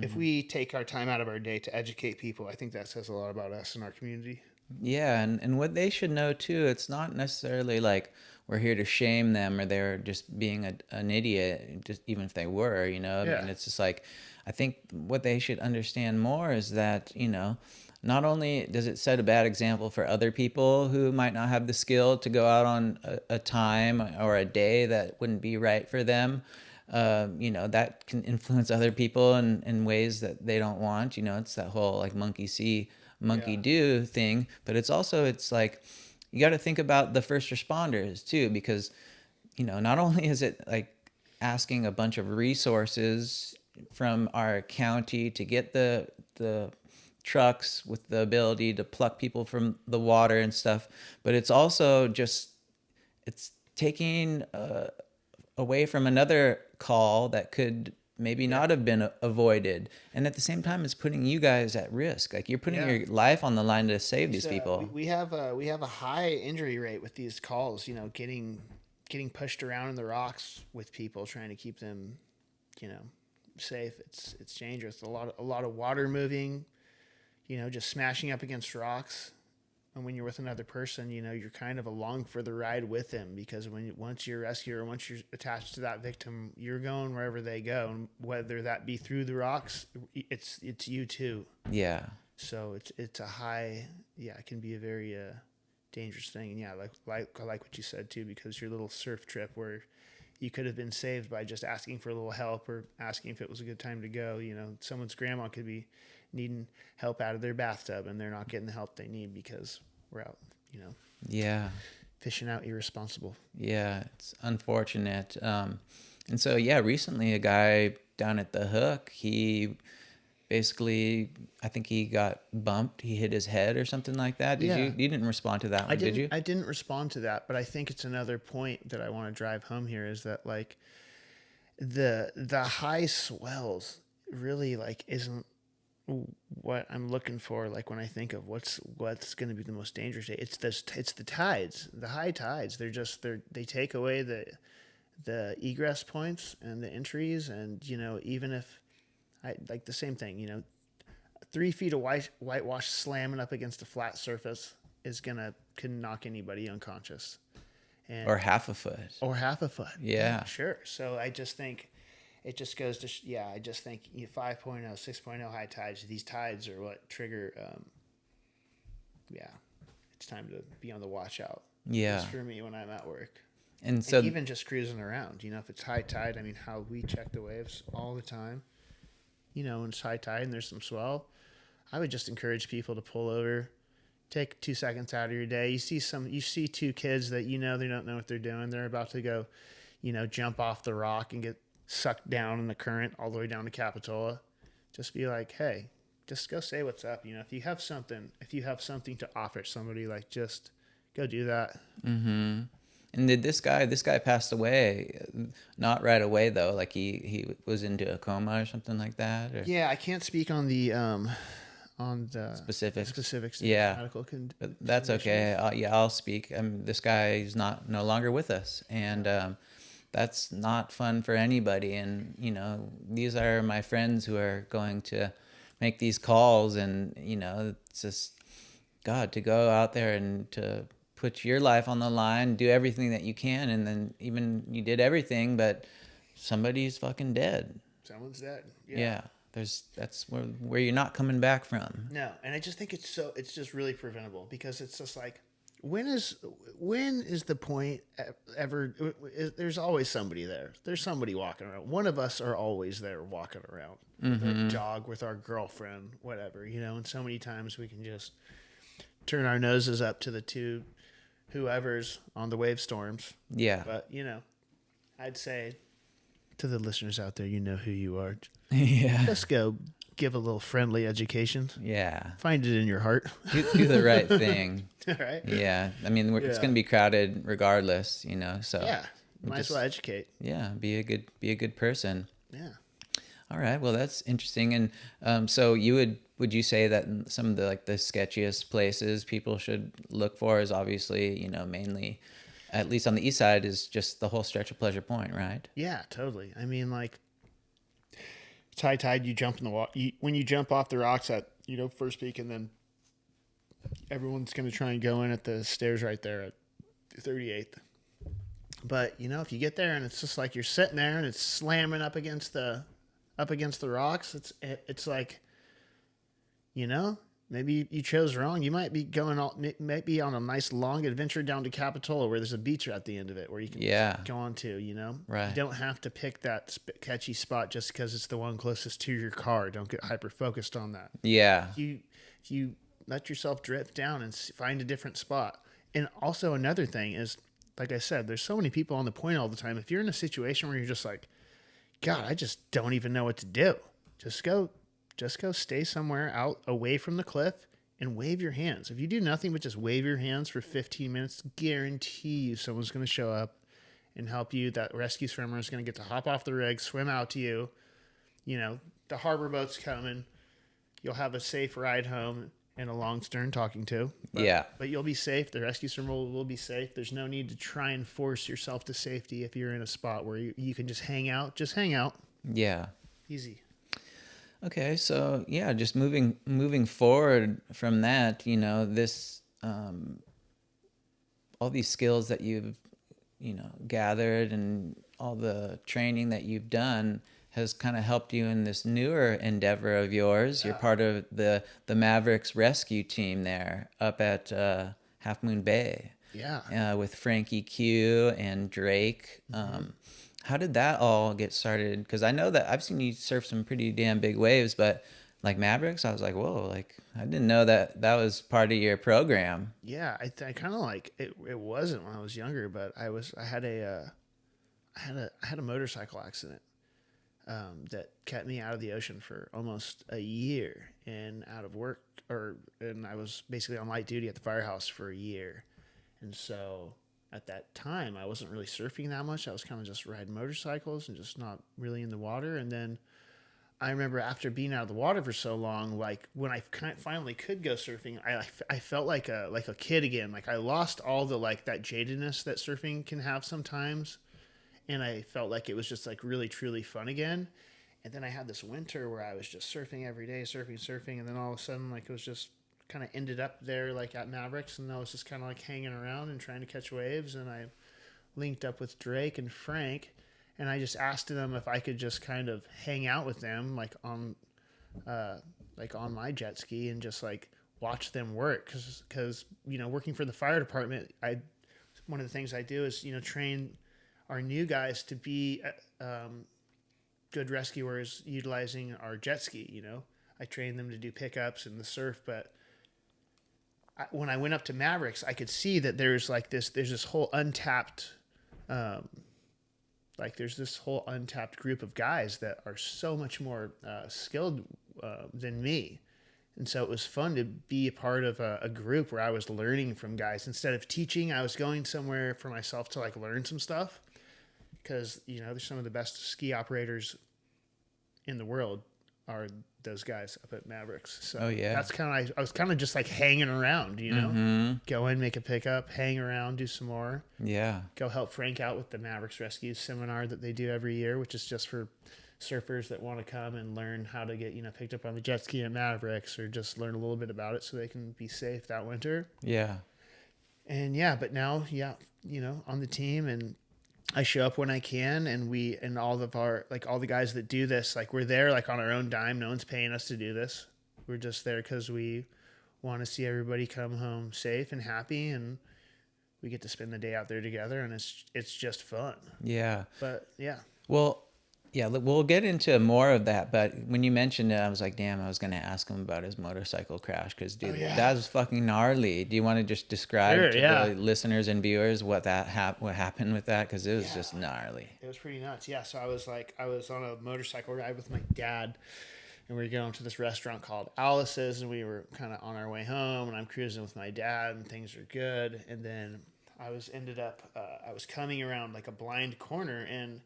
if we take our time out of our day to educate people, I think that says a lot about us and our community. Yeah, and what they should know too, it's not necessarily like we're here to shame them or they're just being an idiot, just even if they were, I mean, it's just like, I think what they should understand more is that, not only does it set a bad example for other people who might not have the skill to go out on a time or a day that wouldn't be right for them, that can influence other people in ways that they don't want. It's that whole like monkey see, monkey do thing. But it's like, you got to think about the first responders too, because, not only is it like asking a bunch of resources from our county to get the trucks with the ability to pluck people from the water and stuff, but it's also just, it's taking away from another call that could maybe not have been avoided, and at the same time it's putting you guys at risk. Like, you're putting your life on the line to save these people. We have a high injury rate with these calls, getting pushed around in the rocks with people, trying to keep them safe. It's dangerous. A lot of water moving, just smashing up against rocks. And when you're with another person, you're kind of along for the ride with them, because once you're a rescuer or once you're attached to that victim, you're going wherever they go, and whether that be through the rocks, it's you too. Yeah. So it's a high, it can be a very dangerous thing. And like I like what you said too, because your little surf trip where you could have been saved by just asking for a little help or asking if it was a good time to go. Someone's grandma could be needing help out of their bathtub, and they're not getting the help they need because we're out, fishing out irresponsible. Yeah, it's unfortunate. And so, recently a guy down at the Hook, he basically, I think he got bumped. He hit his head or something like that. You didn't respond to that one, did you? I didn't respond to that, but I think it's another point that I want to drive home here, is that like the high swells really like isn't what I'm looking for. Like, when I think of what's going to be the most dangerous day, it's the tides, the high tides. They take away the egress points and the entries. And, even if I like the same thing, 3 feet of whitewash slamming up against a flat surface can knock anybody unconscious. or half a foot. Or half a foot. Yeah. Sure. So I just think it just goes to, I just think 5.0, 6.0 high tides, these tides are what trigger, it's time to be on the watch out. Yeah. Just for me when I'm at work. And so And even just cruising around, if it's high tide, I mean, how we check the waves all the time, when it's high tide and there's some swell, I would just encourage people to pull over, take 2 seconds out of your day. You see two kids that they don't know what they're doing. They're about to go, jump off the rock and get sucked down in the current all the way down to Capitola. Just be like, hey, just go say what's up. If you have something to offer somebody, like, just go do that. Mm-hmm. And did this guy passed away? Not right away though. Like he was into a coma or something like that. Or? Yeah, I can't speak on the specifics. Yeah, medical but that's okay. I'll speak. This guy is no longer with us, and that's not fun for anybody. And these are my friends who are going to make these calls, and it's just God, to go out there and to put your life on the line, do everything that you can, and then even you did everything, but somebody's fucking dead. Someone's dead. Yeah. That's where you're not coming back from. No, and I just think it's just really preventable, because it's just like, when is the point ever? There's always somebody there. There's somebody walking around. One of us are always there walking around with our dog, with our girlfriend, whatever, and so many times we can just turn our noses up to the two whoever's on the wave storms. Yeah. But, I'd say to the listeners out there, who you are. Yeah. Just go give a little friendly education. Yeah. Find it in your heart. Do the right thing. Right? Yeah. I mean, it's going to be crowded regardless, so. Yeah. Might as well educate. Yeah. Be a good person. Yeah. All right. Well, that's interesting. And so would you say that some of the the sketchiest places people should look for is obviously, mainly, at least on the east side, is just the whole stretch of Pleasure Point, right? Yeah, totally. I mean, like, it's high tide, you jump in the water. When you jump off the rocks at, first peak, and then everyone's going to try and go in at the stairs right there at 38th. But, if you get there and it's just like you're sitting there and it's slamming up against the rocks, it's like, maybe you chose wrong. You might be on a nice long adventure down to Capitola, where there's a beach at the end of it where you can go on to, Right. You don't have to pick that catchy spot just because it's the one closest to your car. Don't get hyper focused on that. Yeah. If you let yourself drift down and find a different spot. And also another thing is, like I said, there's so many people on the point all the time. If you're in a situation where you're just like, God, I just don't even know what to do, just go stay somewhere out away from the cliff and wave your hands. If you do nothing but just wave your hands for 15 minutes, guarantee you someone's going to show up and help you. That rescue swimmer is going to get to hop off the rig, swim out to you. The harbor boat's coming. You'll have a safe ride home and a long stern talking to. But you'll be safe. The rescue swimmer will be safe. There's no need to try and force yourself to safety if you're in a spot where you can just hang out. Just hang out. Yeah. Easy. Okay, so yeah, just moving forward from that, this all these skills that you've gathered and all the training that you've done has kind of helped you in this newer endeavor of yours. Yeah. You're part of the Mavericks rescue team there up at Half Moon Bay. Yeah. With Frankie Q and Drake. How did that all get started? Because I know that I've seen you surf some pretty damn big waves, but like Mavericks, I was like, whoa, like I didn't know that was part of your program. Yeah, I kind of like it. It wasn't when I was younger, but I had a motorcycle accident that kept me out of the ocean for almost a year and out of work, and I was basically on light duty at the firehouse for a year, and so. At that time, I wasn't really surfing that much. I was kind of just riding motorcycles and just not really in the water. And then I remember after being out of the water for so long, like when I finally could go surfing, I felt like a kid again. Like I lost all the that jadedness that surfing can have sometimes, and I felt like it was just like really truly fun again. And then I had this winter where I was just surfing every day, surfing, and then all of a sudden it was just. Kind of ended up there at Mavericks, and I was just kind of hanging around and trying to catch waves, and I linked up with Drake and Frank, and I just asked them if I could just kind of hang out with them, like on my jet ski, and just like watch them work, because working for the fire department, one of the things I do is train our new guys to be good rescuers utilizing our jet ski. I train them to do pickups and the surf, but when I went up to Mavericks, I could see that there's this whole untapped group of guys that are so much more skilled than me. And so it was fun to be a part of a group where I was learning from guys. Instead of teaching, I was going somewhere for myself to like learn some stuff, because there's some of the best ski operators in the world are those guys up at Mavericks. So that's kind of, I was kind of just like hanging around, go in, make a pickup, hang around, do some more. Yeah. Go help Frank out with the Mavericks Rescue seminar that they do every year, which is just for surfers that want to come and learn how to get, picked up on the jet ski at Mavericks, or just learn a little bit about it so they can be safe that winter. Yeah. And but now, on the team, and I show up when I can, and all the guys that do this, like, we're there like on our own dime. No one's paying us to do this. We're just there because we want to see everybody come home safe and happy, and we get to spend the day out there together, and it's just fun. Yeah. But well, yeah, we'll get into more of that. But when you mentioned it, I was like, damn, I was going to ask him about his motorcycle crash, because, dude, that was fucking gnarly. Do you want to just describe to the listeners and viewers what happened with that? Because it was just gnarly. It was pretty nuts. Yeah, so I was on a motorcycle ride with my dad, and we were going to this restaurant called Alice's, and we were kind of on our way home, and I'm cruising with my dad, and things are good. And then I was coming around like a blind corner, and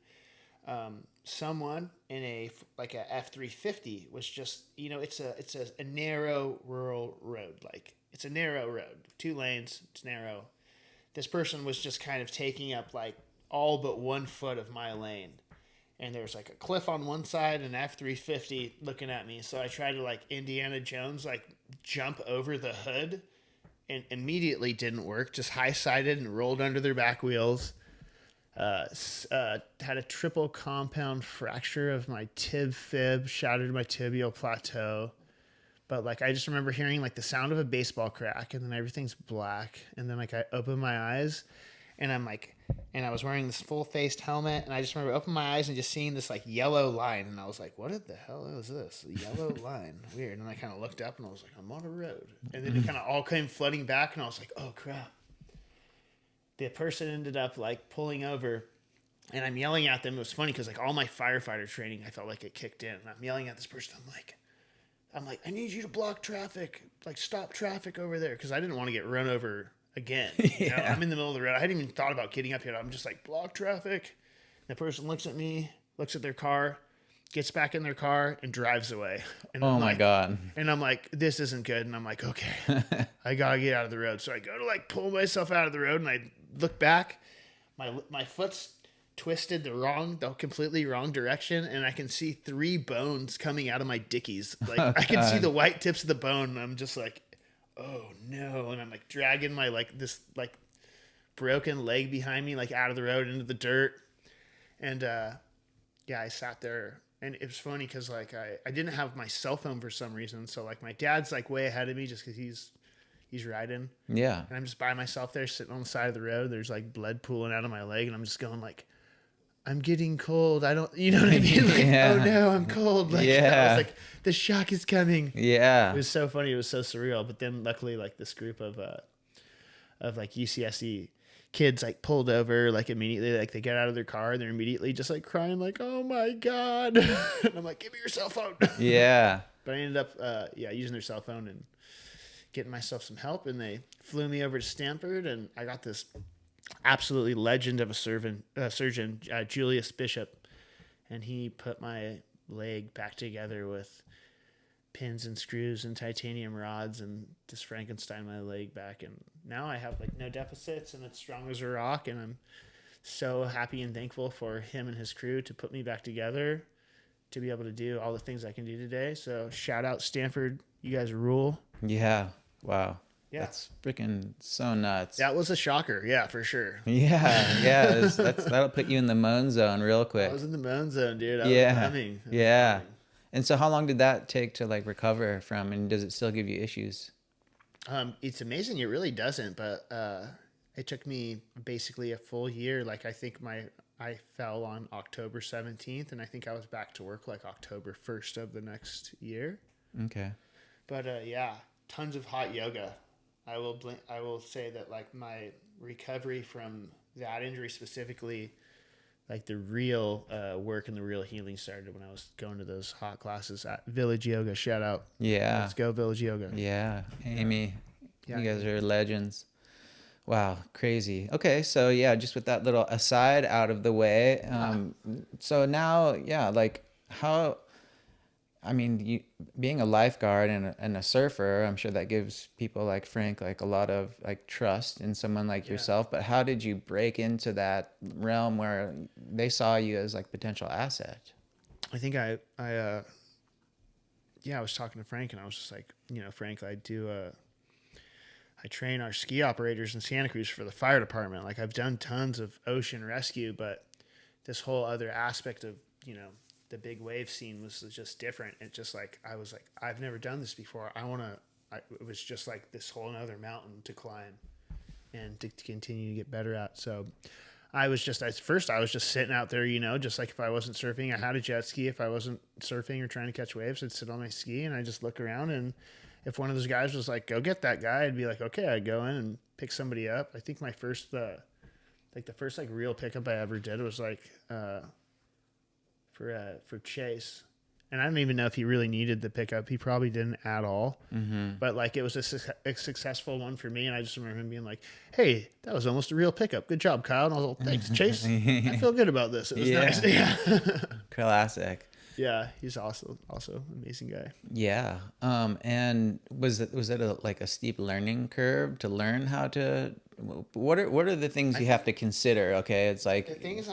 someone in a F-350 was just, it's a narrow rural road. Like, it's a narrow road, 2 lanes, it's narrow. This person was just kind of taking up like all but 1 foot of my lane. And there's like a cliff on one side and F-350 looking at me. So I tried to like Indiana Jones, like jump over the hood, and immediately didn't work. Just high-sided and rolled under their back wheels. Had a triple compound fracture of my tib fib, shattered my tibial plateau. But like, I just remember hearing like the sound of a baseball crack, and then everything's black. And then like I open my eyes, and I was wearing this full faced helmet, and I just remember opening my eyes and just seeing this like yellow line. And I was like, what the hell is this? A yellow line. Weird. And I kind of looked up, and I was like, I'm on a road. And then it kind of all came flooding back, and I was like, oh crap. The person ended up like pulling over, and I'm yelling at them. It was funny because like all my firefighter training, I felt like it kicked in. And I'm yelling at this person. I'm like, I need you to block traffic, like stop traffic over there, because I didn't want to get run over again. I'm in the middle of the road. I hadn't even thought about getting up here. I'm just like, block traffic. And the person looks at me, looks at their car, gets back in their car, and drives away. And my God. And I'm like, this isn't good. And I'm like, okay, I gotta get out of the road. So I go to like pull myself out of the road, and I look back, my foot's twisted the completely wrong direction, and I can see 3 bones coming out of my dickies. Like, I can see the white tips of the bone, and I'm just like, oh no. And I'm like dragging my this broken leg behind me, like out of the road into the dirt. And I sat there, and it was funny because like I didn't have my cell phone for some reason, so like my dad's like way ahead of me just because he's riding. Yeah. And I'm just by myself there sitting on the side of the road. There's like blood pooling out of my leg, and I'm just going like, I'm getting cold. I don't, you know what I mean? Like, oh no, I'm cold. Like, I was like, the shock is coming. Yeah. It was so funny. It was so surreal. But then luckily, like this group of like UCSC kids like pulled over like immediately. Like they get out of their car, and they're immediately just like crying like, oh my God. And I'm like, give me your cell phone. Yeah. But I ended up using their cell phone and getting myself some help, and they flew me over to Stanford, and I got this absolutely legend of a surgeon, Julius Bishop, and he put my leg back together with pins and screws and titanium rods, and just Frankenstein my leg back, and now I have like no deficits, and it's strong as a rock, and I'm so happy and thankful for him and his crew to put me back together to be able to do all the things I can do today. So shout out Stanford, you guys rule. Yeah. Wow. Yeah. That's freaking so nuts. That was a shocker. Yeah, for sure. Yeah, yeah, that'll put you in the moan zone real I quick. was in the moan zone, dude. I was Yeah, humming. I was yeah. humming. And so, how long did that take to like recover from? And does it still give you issues? It's amazing. It really doesn't, but it took me basically a full year. Like I fell on October 17th, and I think I was back to work like October 1st of the next year. Okay. But yeah, tons of hot yoga. I will say that like my recovery from that injury specifically, like the real work and the real healing started when I was going to those hot classes at Village Yoga. Shout out. Yeah. Let's go Village Yoga. Yeah. Amy, Yeah. you guys are legends. Wow, crazy. Okay, so yeah, just with that little aside out of the way, so now, yeah, like how, I mean, you being a lifeguard and a surfer, I'm sure that gives people like Frank like a lot of like trust in someone like yourself. But how did you break into that realm where they saw you as like potential asset? I think I was talking to Frank and I was just like, Frank, I train our ski operators in Santa Cruz for the fire department. Like I've done tons of ocean rescue, but this whole other aspect of, the big wave scene was just different. It just like, I was like, I've never done this before. It was just like this whole other mountain to climb and to continue to get better at. So I was just sitting out there, just like if I wasn't surfing, I had a jet ski. If I wasn't surfing or trying to catch waves, I'd sit on my ski and I just look around, and if one of those guys was like, go get that guy, I'd be like, okay, I'd go in and pick somebody up. I think my first, the first like real pickup I ever did was like, for Chase. And I don't even know if he really needed the pickup. He probably didn't at all. Mm-hmm. But like it was a successful one for me. And I just remember him being like, hey, that was almost a real pickup. Good job, Kyle. And I was like, thanks, Chase. I feel good about this. It was nice. Yeah. Classic. Yeah, he's also amazing guy. Yeah. And was it like a steep learning curve to learn how to? What are the things you have to consider? Okay, it's like the things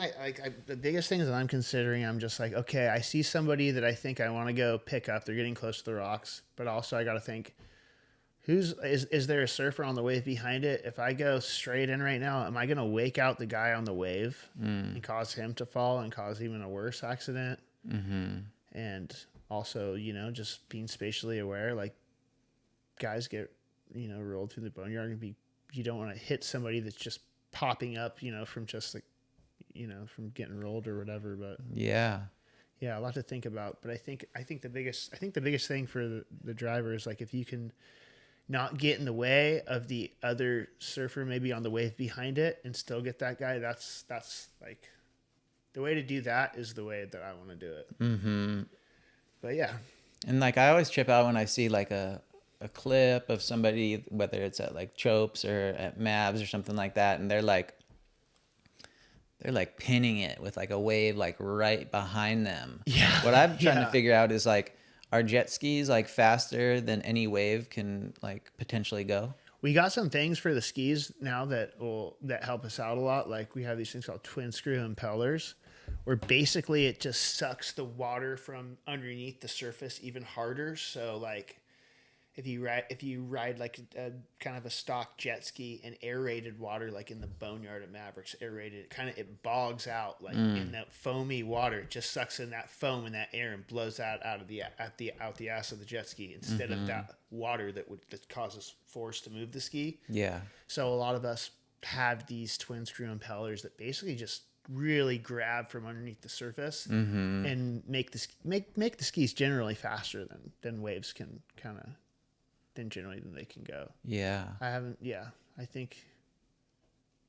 the biggest things that I'm considering. I'm just like, okay, I see somebody that I think I want to go pick up. They're getting close to the rocks, but also I got to think, is there a surfer on the wave behind it? If I go straight in right now, am I going to wake out the guy on the wave and cause him to fall and cause even a worse accident? Mm-hmm. And also, just being spatially aware, like guys get, rolled through the boneyard and you don't want to hit somebody that's just popping up, from just like, from getting rolled or whatever. But yeah, a lot to think about. But I think the biggest thing for the driver is like, if you can not get in the way of the other surfer, maybe on the wave behind it, and still get that guy, that's like, the way to do that is the way that I want to do it. Mm-hmm. But yeah. And like, I always trip out when I see like a clip of somebody, whether it's at like Chopes or at Mavs or something like that. And they're like pinning it with like a wave, like right behind them. Yeah. What I'm trying to figure out is like, are jet skis like faster than any wave can like potentially go? We got some things for the skis now that help us out a lot. Like we have these things called twin screw impellers, where basically it just sucks the water from underneath the surface even harder. So like if you ride like a kind of a stock jet ski in aerated water, like in the boneyard at Mavericks, aerated, it bogs out like in that foamy water. It just sucks in that foam and that air and blows that out the ass of the jet ski instead of that water that causes force to move the ski. Yeah. So a lot of us have these twin screw impellers that basically just really grab from underneath the surface and make the skis generally faster than waves can than they can go. Yeah. I think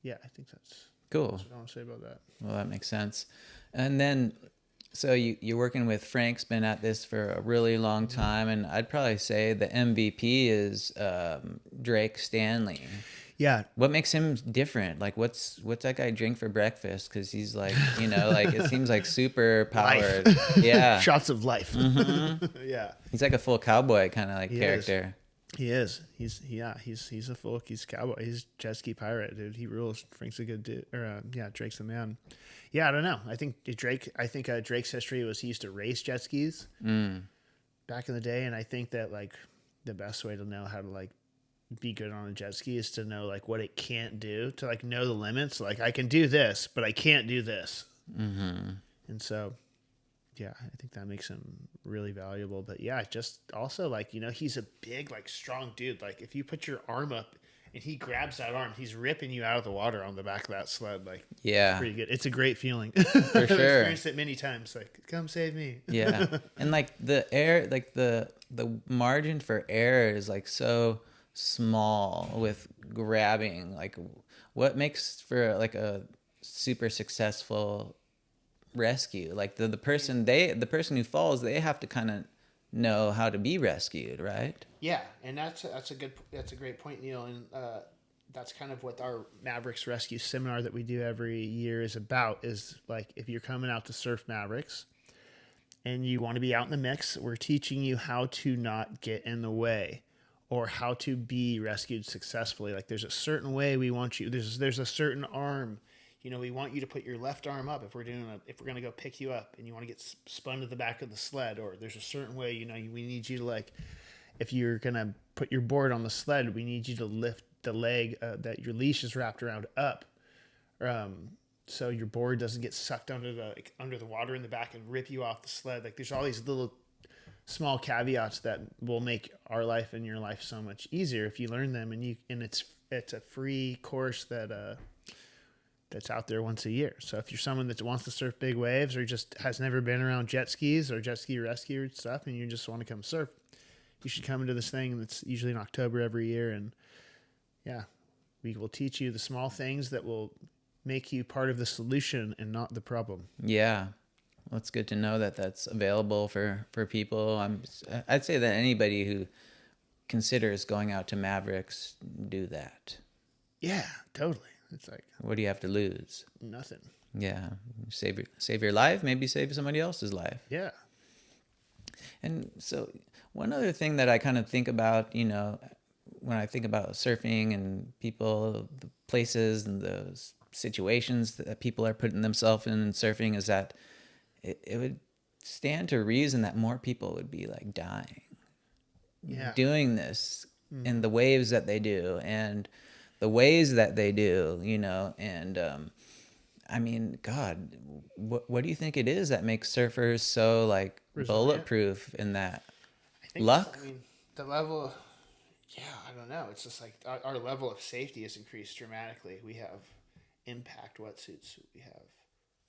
that's cool. That's what I want to say about that. Well, that makes sense. And then, so you're working with Frank's been at this for a really long time, and I'd probably say the MVP is Drake Stanley. Yeah. What makes him different? Like, what's that guy drink for breakfast? Because he's like, like it seems like super powered. Yeah. Shots of life. Mm-hmm. Yeah. He's like a full cowboy kind of like character. He is. He's a full. He's cowboy. He's jet ski pirate, dude. He rules. Frank's a good dude. Drake's the man. Yeah, I don't know. I think Drake's history was he used to race jet skis back in the day, and I think that like the best way to know how to like be good on a jet ski is to know like what it can't do, to like know the limits. Like I can do this, but I can't do this. And so, yeah, I think that makes him really valuable. But yeah, just also like, you know, he's a big, like strong dude. Like if you put your arm up and he grabs that arm, he's ripping you out of the water on the back of that sled. Like, Yeah. it's pretty good. It's a great feeling. For I've sure. experienced it many times. Like, come save me. Yeah. And like the air, like the margin for error is like so small with grabbing. Like what makes for like a super successful rescue? Like the person who falls, they have to kind of know how to be rescued, right? Yeah, and that's a great point, Neil, and that's kind of what our Mavericks Rescue seminar that we do every year is about. Is like if you're coming out to surf Mavericks and you want to be out in the mix, we're teaching you how to not get in the way or how to be rescued successfully. Like there's a certain way we want you. There's a certain arm. You know, we want you to put your left arm up if we're going to go pick you up and you want to get spun to the back of the sled, or there's a certain way, you know, we need you to like, if you're going to put your board on the sled, we need you to lift the leg that your leash is wrapped around up. So your board doesn't get sucked under the water in the back and rip you off the sled. Like there's all these little small caveats that will make our life and your life so much easier if you learn them, and it's a free course that's out there once a year. So if you're someone that wants to surf big waves or just has never been around jet skis or jet ski rescue stuff and you just want to come surf, you should come into this thing that's usually in October every year. And yeah, we will teach you the small things that will make you part of the solution and not the problem. Yeah. Well, it's good to know that that's available for people. I'd say that anybody who considers going out to Mavericks, do that. Yeah, totally. It's like, what do you have to lose? Nothing. Yeah. Save your life, maybe save somebody else's life. Yeah. And so one other thing that I kind of think about, you know, when I think about surfing and people, the places and the situations that people are putting themselves in surfing, is that it would stand to reason that more people would be like dying. Yeah. Doing this in the waves that they do and the ways that they do, you know, and I mean, God, what do you think it is that makes surfers so like Resilient? bulletproof in that? I think Luck? I mean, the level, yeah, I don't know. It's just like our level of safety has increased dramatically. We have impact wetsuits. We have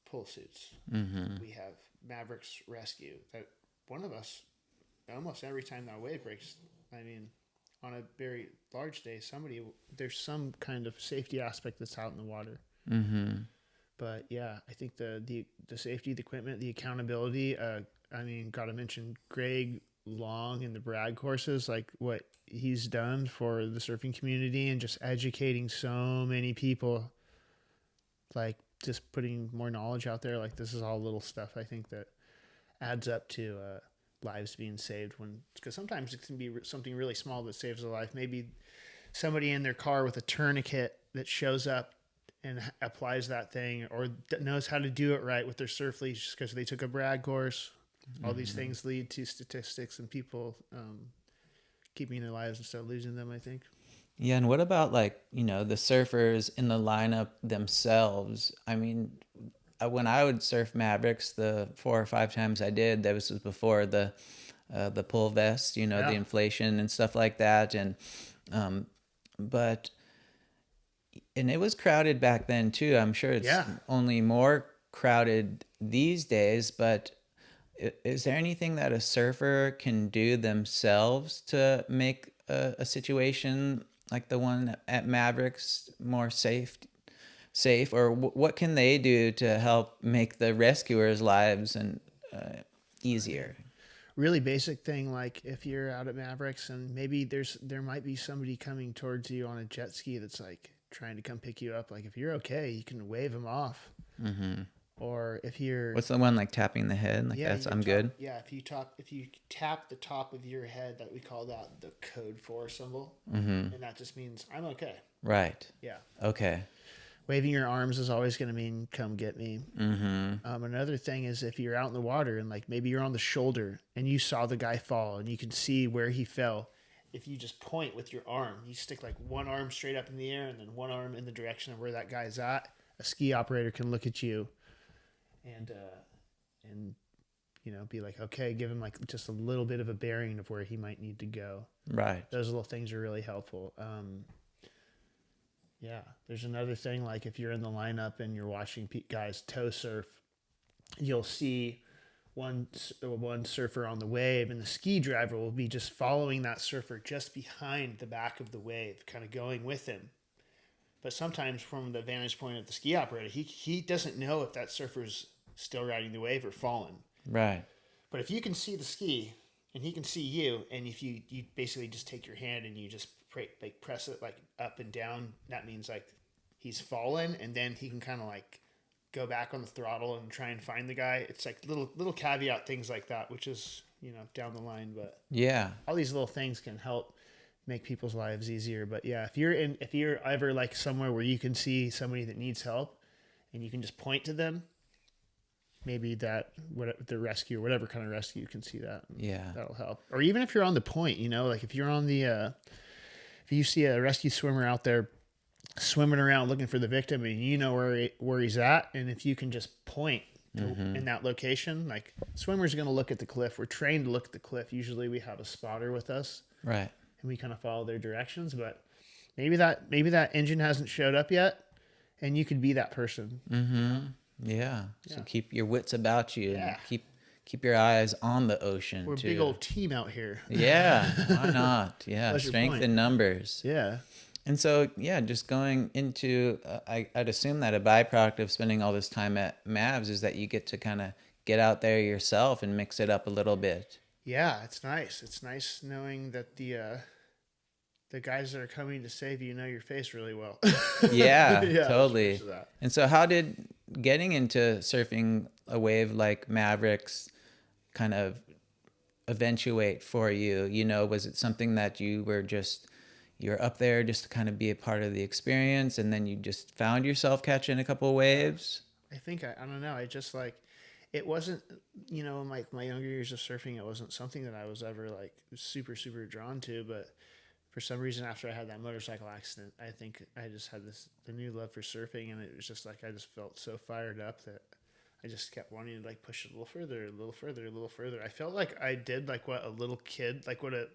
pull suits. Mm-hmm. We have Mavericks Rescue. That one of us, almost every time that wave breaks, I mean, on a very large day, there's some kind of safety aspect that's out in the water. Mm-hmm. But yeah, I think the safety, the equipment, the accountability. I mean, got to mention Greg Long and the Bragg courses, like what he's done for the surfing community and just educating so many people. Like just putting more knowledge out there. Like this is all little stuff I think that adds up to lives being saved, because sometimes it can be something really small that saves a life. Maybe somebody in their car with a tourniquet that shows up and applies that thing, or knows how to do it right with their surf leash because they took a Bragg course. All these things lead to statistics and people keeping their lives instead of losing them, I think. Yeah, and what about like, you know, the surfers in the lineup themselves? I mean, when I would surf Mavericks, the 4 or 5 times I did, that was before the pull vest, you know, the inflation and stuff like that, and it was crowded back then too. I'm sure it's only more crowded these days, but is there anything that a surfer can do themselves to make a situation like the one at Mavericks more safe, or what can they do to help make the rescuers' lives and easier? Really basic thing, like if you're out at Mavericks and maybe there might be somebody coming towards you on a jet ski that's like trying to come pick you up. Like if you're okay, you can wave them off. Mm-hmm. Or if you're, what's the one like tapping the head? Like that's I'm good. Yeah, if you tap the top of your head, that we call that the code 4 symbol, and that just means I'm okay. Right. Yeah. Okay. Waving your arms is always going to mean come get me. Mm-hmm. Another thing is if you're out in the water and like maybe you're on the shoulder and you saw the guy fall and you can see where he fell, if you just point with your arm, you stick like one arm straight up in the air and then one arm in the direction of where that guy's at, a ski operator can look at you and be like, okay, give him like just a little bit of a bearing of where he might need to go. Right. Those little things are really helpful. Yeah. There's another thing, like if you're in the lineup and you're watching guys tow surf, you'll see one surfer on the wave, and the ski driver will be just following that surfer just behind the back of the wave, kind of going with him. But sometimes from the vantage point of the ski operator, he doesn't know if that surfer's still riding the wave or fallen. Right. But if you can see the ski and he can see you, and if you basically just take your hand and you just press it like up and down, that means like he's fallen, and then he can kind of like go back on the throttle and try and find the guy. It's like little caveat things like that, which is, down the line, but yeah, all these little things can help make people's lives easier. But yeah, if you're ever like somewhere where you can see somebody that needs help and you can just point to them, maybe the rescue or whatever kind of rescue, you can see that. Yeah, that'll help. Or even if you're on the point, like if you're on the if you see a rescue swimmer out there swimming around looking for the victim, and you know where he's at, and if you can just point in that location, like swimmers are going to look at the cliff. We're trained to look at the cliff. Usually we have a spotter with us, right, and we kind of follow their directions. But maybe that engine hasn't showed up yet, and you could be that person. Yeah. So keep your wits about you. Yeah. And keep your eyes on the ocean. We're a big old team out here. Yeah, why not? Yeah, strength in numbers. Yeah. And so, yeah, just going into, I'd assume that a byproduct of spending all this time at MAVs is that you get to kind of get out there yourself and mix it up a little bit. Yeah, it's nice. It's nice knowing that the guys that are coming to save you know your face really well. Yeah, totally. And so how did getting into surfing a wave like Mavericks kind of eventuate for you? Was it something that you're up there just to kind of be a part of the experience, and then you just found yourself catching a couple of waves? I think, I don't know. I just like, it wasn't, in like my younger years of surfing, it wasn't something that I was ever like super, super drawn to. But for some reason, after I had that motorcycle accident, I think I just had the new love for surfing. And it was just like, I just felt so fired up that I just kept wanting to like push it a little further, a little further, a little further. I felt like I did like what a little kid, like what a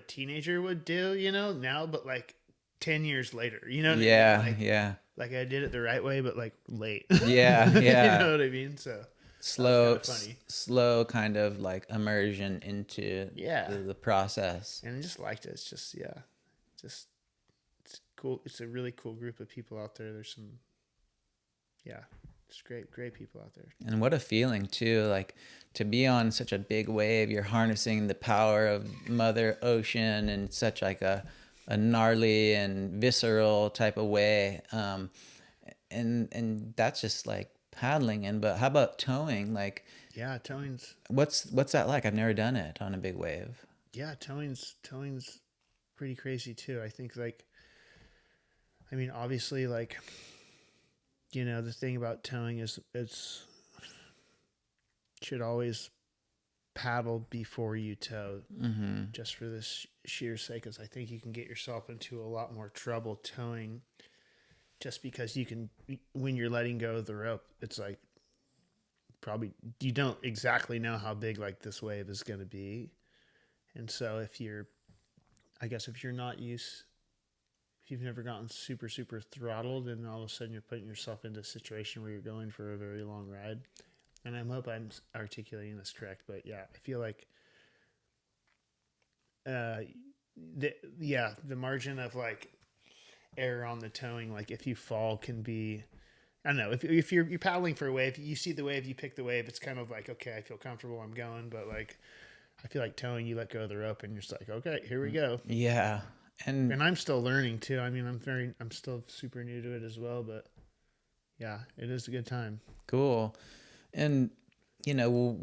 teenager would do, now, but like 10 years later, Yeah. I mean? Yeah. Like I did it the right way, but like late. Yeah. Yeah. You know what I mean? So slow kind of like immersion into the process. And I just liked it. It's just, it's cool. It's a really cool group of people out there. There's some, it's great people out there. And what a feeling too, like to be on such a big wave, you're harnessing the power of Mother Ocean in such like a gnarly and visceral type of way. And that's just like paddling. But how about towing? Like, yeah, towing's, what's that like? I've never done it on a big wave. Yeah, towing's pretty crazy too. I think obviously like, the thing about towing is should always paddle before you tow, just for this sheer sake, because I think you can get yourself into a lot more trouble towing, just because when you're letting go of the rope, it's like probably you don't exactly know how big like this wave is going to be, and so if you're not used. If you've never gotten super, super throttled, and all of a sudden you're putting yourself into a situation where you're going for a very long ride. And I hope I'm articulating this correct, but yeah, I feel like, the margin of like error on the towing, like if you fall can be, I don't know, if you're paddling for a wave, you see the wave, you pick the wave, it's kind of like, okay, I feel comfortable, I'm going. But like, I feel like towing, you let go of the rope and you're just like, okay, here we go. Yeah. And I'm still learning too. I mean, I'm still super new to it as well, but yeah, it is a good time. Cool. And, we'll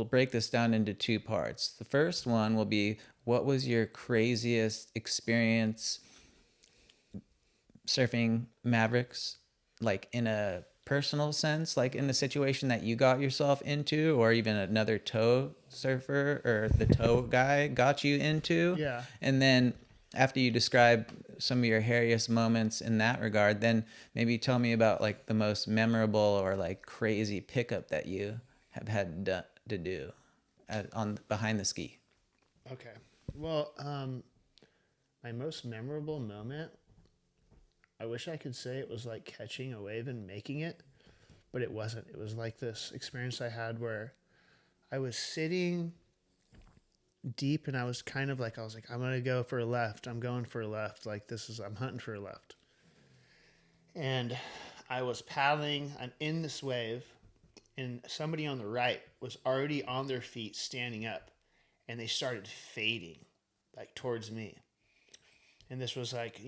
break this down into two parts. The first one will be, what was your craziest experience surfing Mavericks, like in a personal sense, like in the situation that you got yourself into, or even another tow surfer or the tow guy got you into? Yeah. And then after you describe some of your hairiest moments in that regard, then maybe tell me about like the most memorable or like crazy pickup that you have had to do on behind the ski. Okay. Well, my most memorable moment, I wish I could say it was like catching a wave and making it, but it wasn't. It was like this experience I had where I was sitting deep and I was kind of like, I'm going to go for a left. I'm going for a left. Like I'm hunting for a left. And I was paddling. I'm in this wave and somebody on the right was already on their feet standing up and they started fading like towards me. And this was like,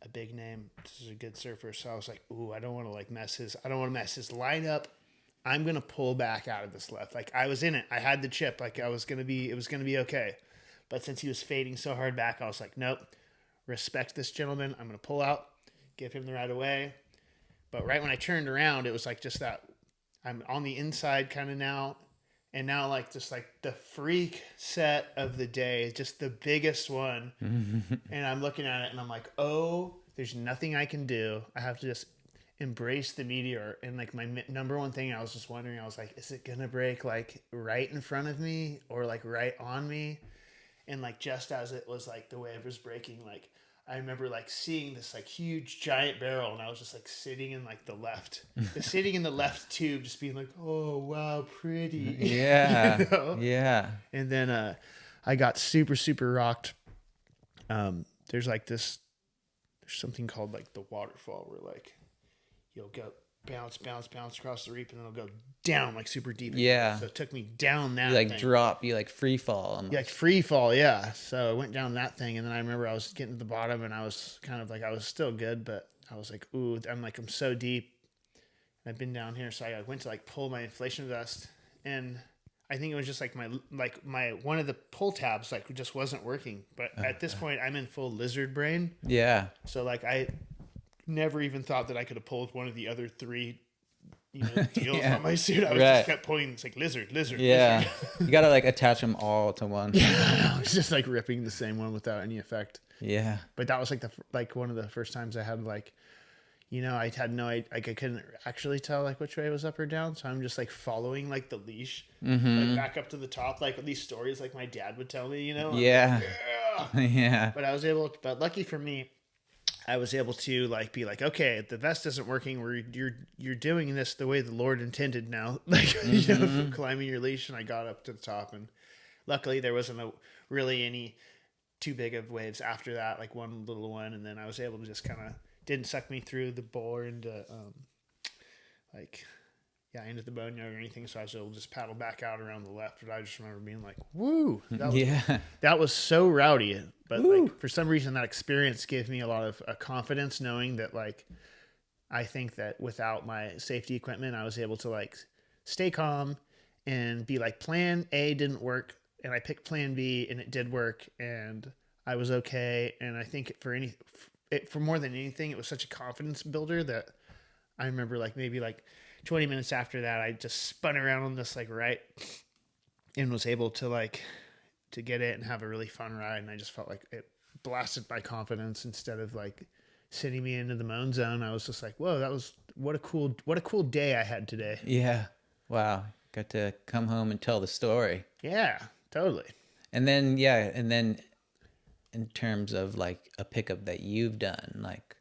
a big name. This is a good surfer. So I was like, ooh, I don't want to mess his line up. I'm going to pull back out of this left. Like I was in it. I had the chip. Like it was going to be okay. But since he was fading so hard back, I was like, nope, respect this gentleman. I'm going to pull out, give him the right of way. But right when I turned around, it was like just that I'm on the inside kind of now. And now like just like the freak set of the day, just the biggest one. And I'm looking at it and I'm like, oh, there's nothing I can do. I have to just embrace the meteor. And like my number one thing, I was just wondering, I was like, is it going to break like right in front of me or like right on me? And like just as it was like the wave was breaking, like I remember like seeing this like huge giant barrel and I was just like sitting in like the left tube, just being like, oh wow, pretty. Yeah. Yeah. And then I got super, super rocked. There's something called like the waterfall where like you'll go bounce across the reef and then it'll go down like super deep. Yeah. So it took me down that You like thing. drop, you like free fall. Almost. Yeah, like free fall, yeah. So I went down that thing and then I remember I was getting to the bottom and I was kind of like, I was still good, but I was like, ooh, I'm so deep. And I've been down here. So I went to like pull my inflation vest and I think it was just like my one of the pull tabs like just wasn't working. But at this point I'm in full lizard brain. Yeah. So like I never even thought that I could have pulled one of the other three, deals on my suit. I was just kept pointing. It's like lizard. Yeah. Lizard. You got to like attach them all to one. Yeah. I was just like ripping the same one without any effect. Yeah. But that was like one of the first times I had like, I had I couldn't actually tell like which way was up or down. So I'm just like following like the leash, like back up to the top, like these stories like my dad would tell me, Yeah. Like, yeah. Yeah. But lucky for me, I was able to like be like, okay, the vest isn't working. Where you're doing this the way the Lord intended now, like climbing your leash. And I got up to the top, and luckily there wasn't really any too big of waves after that, like one little one, and then I was able to just kind of didn't suck me through the bowl into into the boneyard or anything. So I was able to just paddle back out around the left. But I just remember being like, woo, that was so rowdy. But like for some reason that experience gave me a lot of confidence knowing that like, I think that without my safety equipment, I was able to like stay calm and be like plan A didn't work. And I picked plan B and it did work and I was okay. And I think for more than anything, it was such a confidence builder that I remember like maybe like 20 minutes after that, I just spun around on this like right and was able to get it and have a really fun ride. And I just felt like it blasted my confidence instead of like sending me into the moan zone. I was just like, whoa, what a cool day I had today. Yeah. Wow. Got to come home and tell the story. Yeah, totally. And then in terms of like a pickup that you've done, like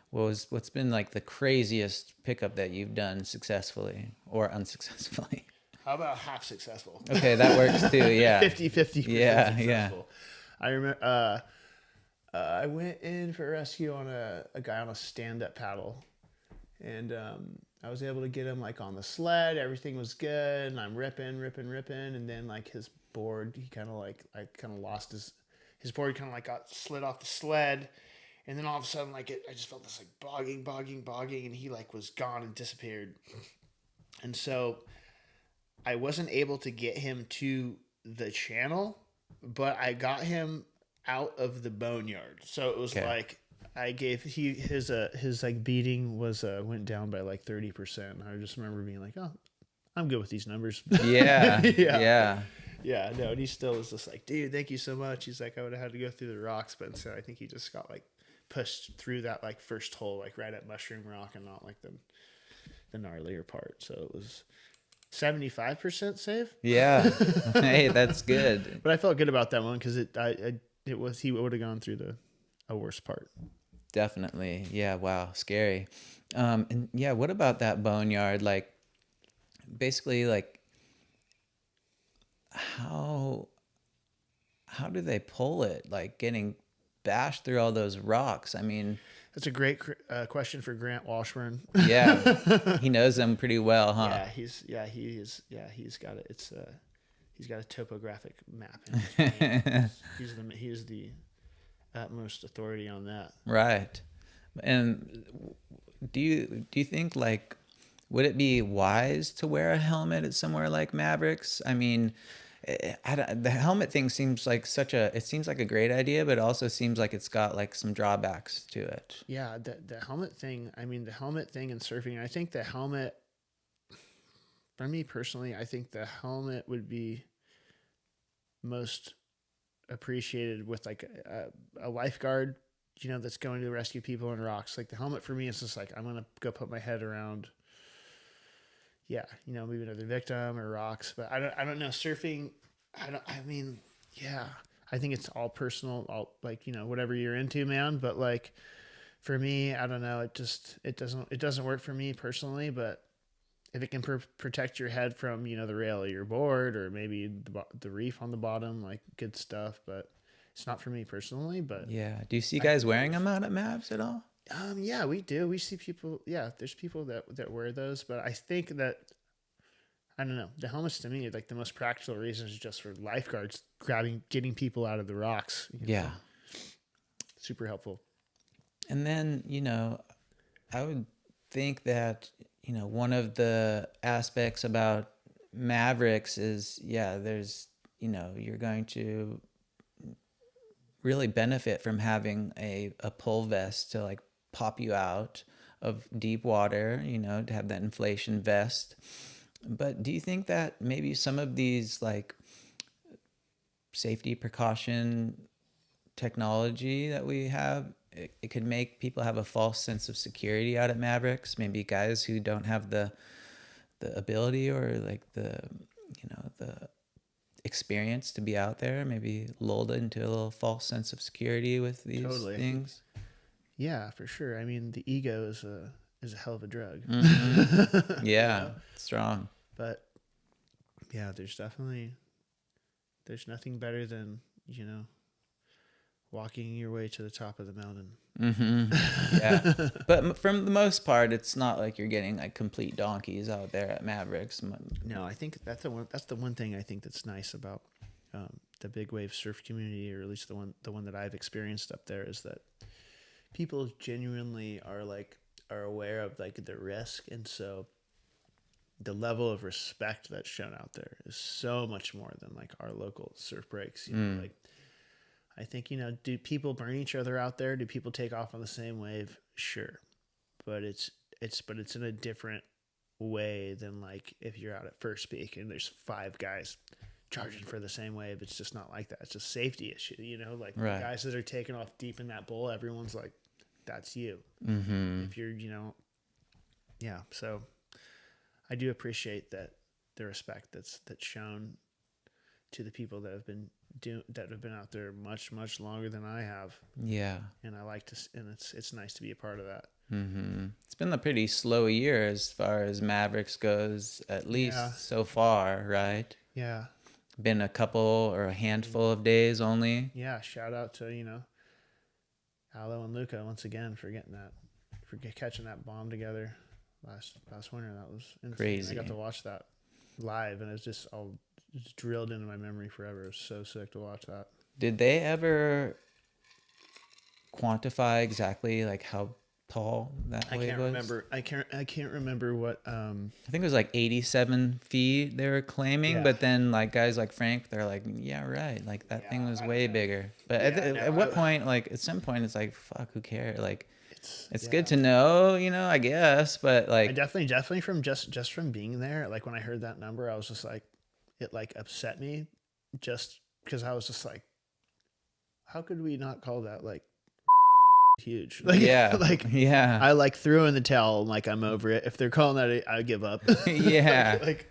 what's been like the craziest pickup that you've done successfully or unsuccessfully? How about half successful? Okay, that works too. Yeah. 50-50. Yeah, successful. yeah. I remember I went in for a rescue on a guy on a stand-up paddle. And I was able to get him like on the sled. Everything was good. And I'm ripping. And then like his board, he kind of lost his board kind of like got slid off the sled. And then all of a sudden, like I just felt this like bogging. And he like was gone and disappeared. And so I wasn't able to get him to the channel, but I got him out of the boneyard. So it was like I gave his like beating was went down by like 30%. And I just remember being like, oh, I'm good with these numbers. Yeah, Yeah. yeah, Yeah, no, and he still was just like, dude, thank you so much. He's like, I would have had to go through the rocks, but instead I think he just got like pushed through that like first hole, like right at Mushroom Rock and not like the gnarlier part. So it was 75% save. yeah. Hey, that's good. But I felt good about that one because it was he would have gone through a worse part. Definitely. Yeah. Wow. Scary. And yeah, what about that boneyard? Like, basically, like, how do they pull it? Like, getting bashed through all those rocks. I mean, That's a great question for Grant Washburn. yeah, he knows them pretty well, huh? Yeah, he's got it. It's he's got a topographic map. In his brain. He's the utmost authority on that. Right. And do you think, like, would it be wise to wear a helmet at somewhere like Mavericks? I mean, the helmet thing seems like it seems like a great idea, but it also seems like it's got like some drawbacks to it. Yeah, the helmet thing. I mean, the helmet thing and surfing. I think the helmet, for me personally, I think the helmet would be most appreciated with like a lifeguard, that's going to rescue people in rocks. Like the helmet for me is just like, I'm gonna go put my head around. Yeah, maybe another victim or rocks, but I don't know. Surfing, I mean, yeah, I think it's all personal, all like, whatever you're into, man. But like, for me, I don't know. It doesn't work for me personally, but if it can protect your head from, the rail of your board or maybe the reef on the bottom, like good stuff, but it's not for me personally. But Yeah. Do you see guys wearing them out at Mavs at all? yeah, we do. We see people. Yeah, there's people that wear those, but I think that I don't know. The helmets to me, like the most practical reason is just for lifeguards getting people out of the rocks. Yeah. Super helpful. And then, I would think that, one of the aspects about Mavericks is, yeah, there's, you're going to really benefit from having a pull vest to like pop you out of deep water, to have that inflation vest. But do you think that maybe some of these like safety precaution technology that we have, it could make people have a false sense of security out at Mavericks? Maybe guys who don't have the ability or like the experience to be out there, maybe lulled into a little false sense of security with these things. Yeah, for sure. I mean, the ego is a hell of a drug. Mm-hmm. Yeah, strong. But yeah, there's nothing better than, walking your way to the top of the mountain. Mm-hmm. Yeah. But from the most part, it's not like you're getting like complete donkeys out there at Mavericks. No, I think that's the one thing I think that's nice about the big wave surf community, or at least the one that I've experienced up there, is that people genuinely are aware of like the risk, and so the level of respect that's shown out there is so much more than like our local surf breaks. Like I think, do people burn each other out there? Do people take off on the same wave? Sure, but it's in a different way than like if you're out at First Peak and there's 5 guys charging for the same wave. It's just not like that. It's a safety issue, like right. The guys that are taking off deep in that bowl, everyone's like, that's you. Mm-hmm. If you're, yeah. So I do appreciate the respect that's shown to the people that have been out there much longer than I have. Yeah. And I like to, and it's nice to be a part of that. Mm-hmm. It's been a pretty slow year as far as Mavericks goes, at least so far, right? Yeah. Been a couple or a handful of days only. Yeah. Shout out to, Alo and Luca once again for catching that bomb together last winter. That was insane. Crazy. I got to watch that live, and it's just all drilled into my memory forever. It was so sick to watch that. Did they ever quantify exactly like how tall that I wave can't was? remember. I can't remember what. I think it was like 87 feet they were claiming, Yeah. but then like guys like Frank, they're like, yeah, right. Like that thing was I way don't know. bigger. But Yeah, no, at what point, like at some point, it's like, fuck, who cares? Like, it's yeah. good to know, you know, I guess, but I like, definitely from just from being there, like when I heard that number, I was just like, it like upset me, just because I was just like, how could we not call that like huge? Like, yeah, like yeah, I like threw in the towel, like I'm over it. If they're calling that, I give up. yeah. like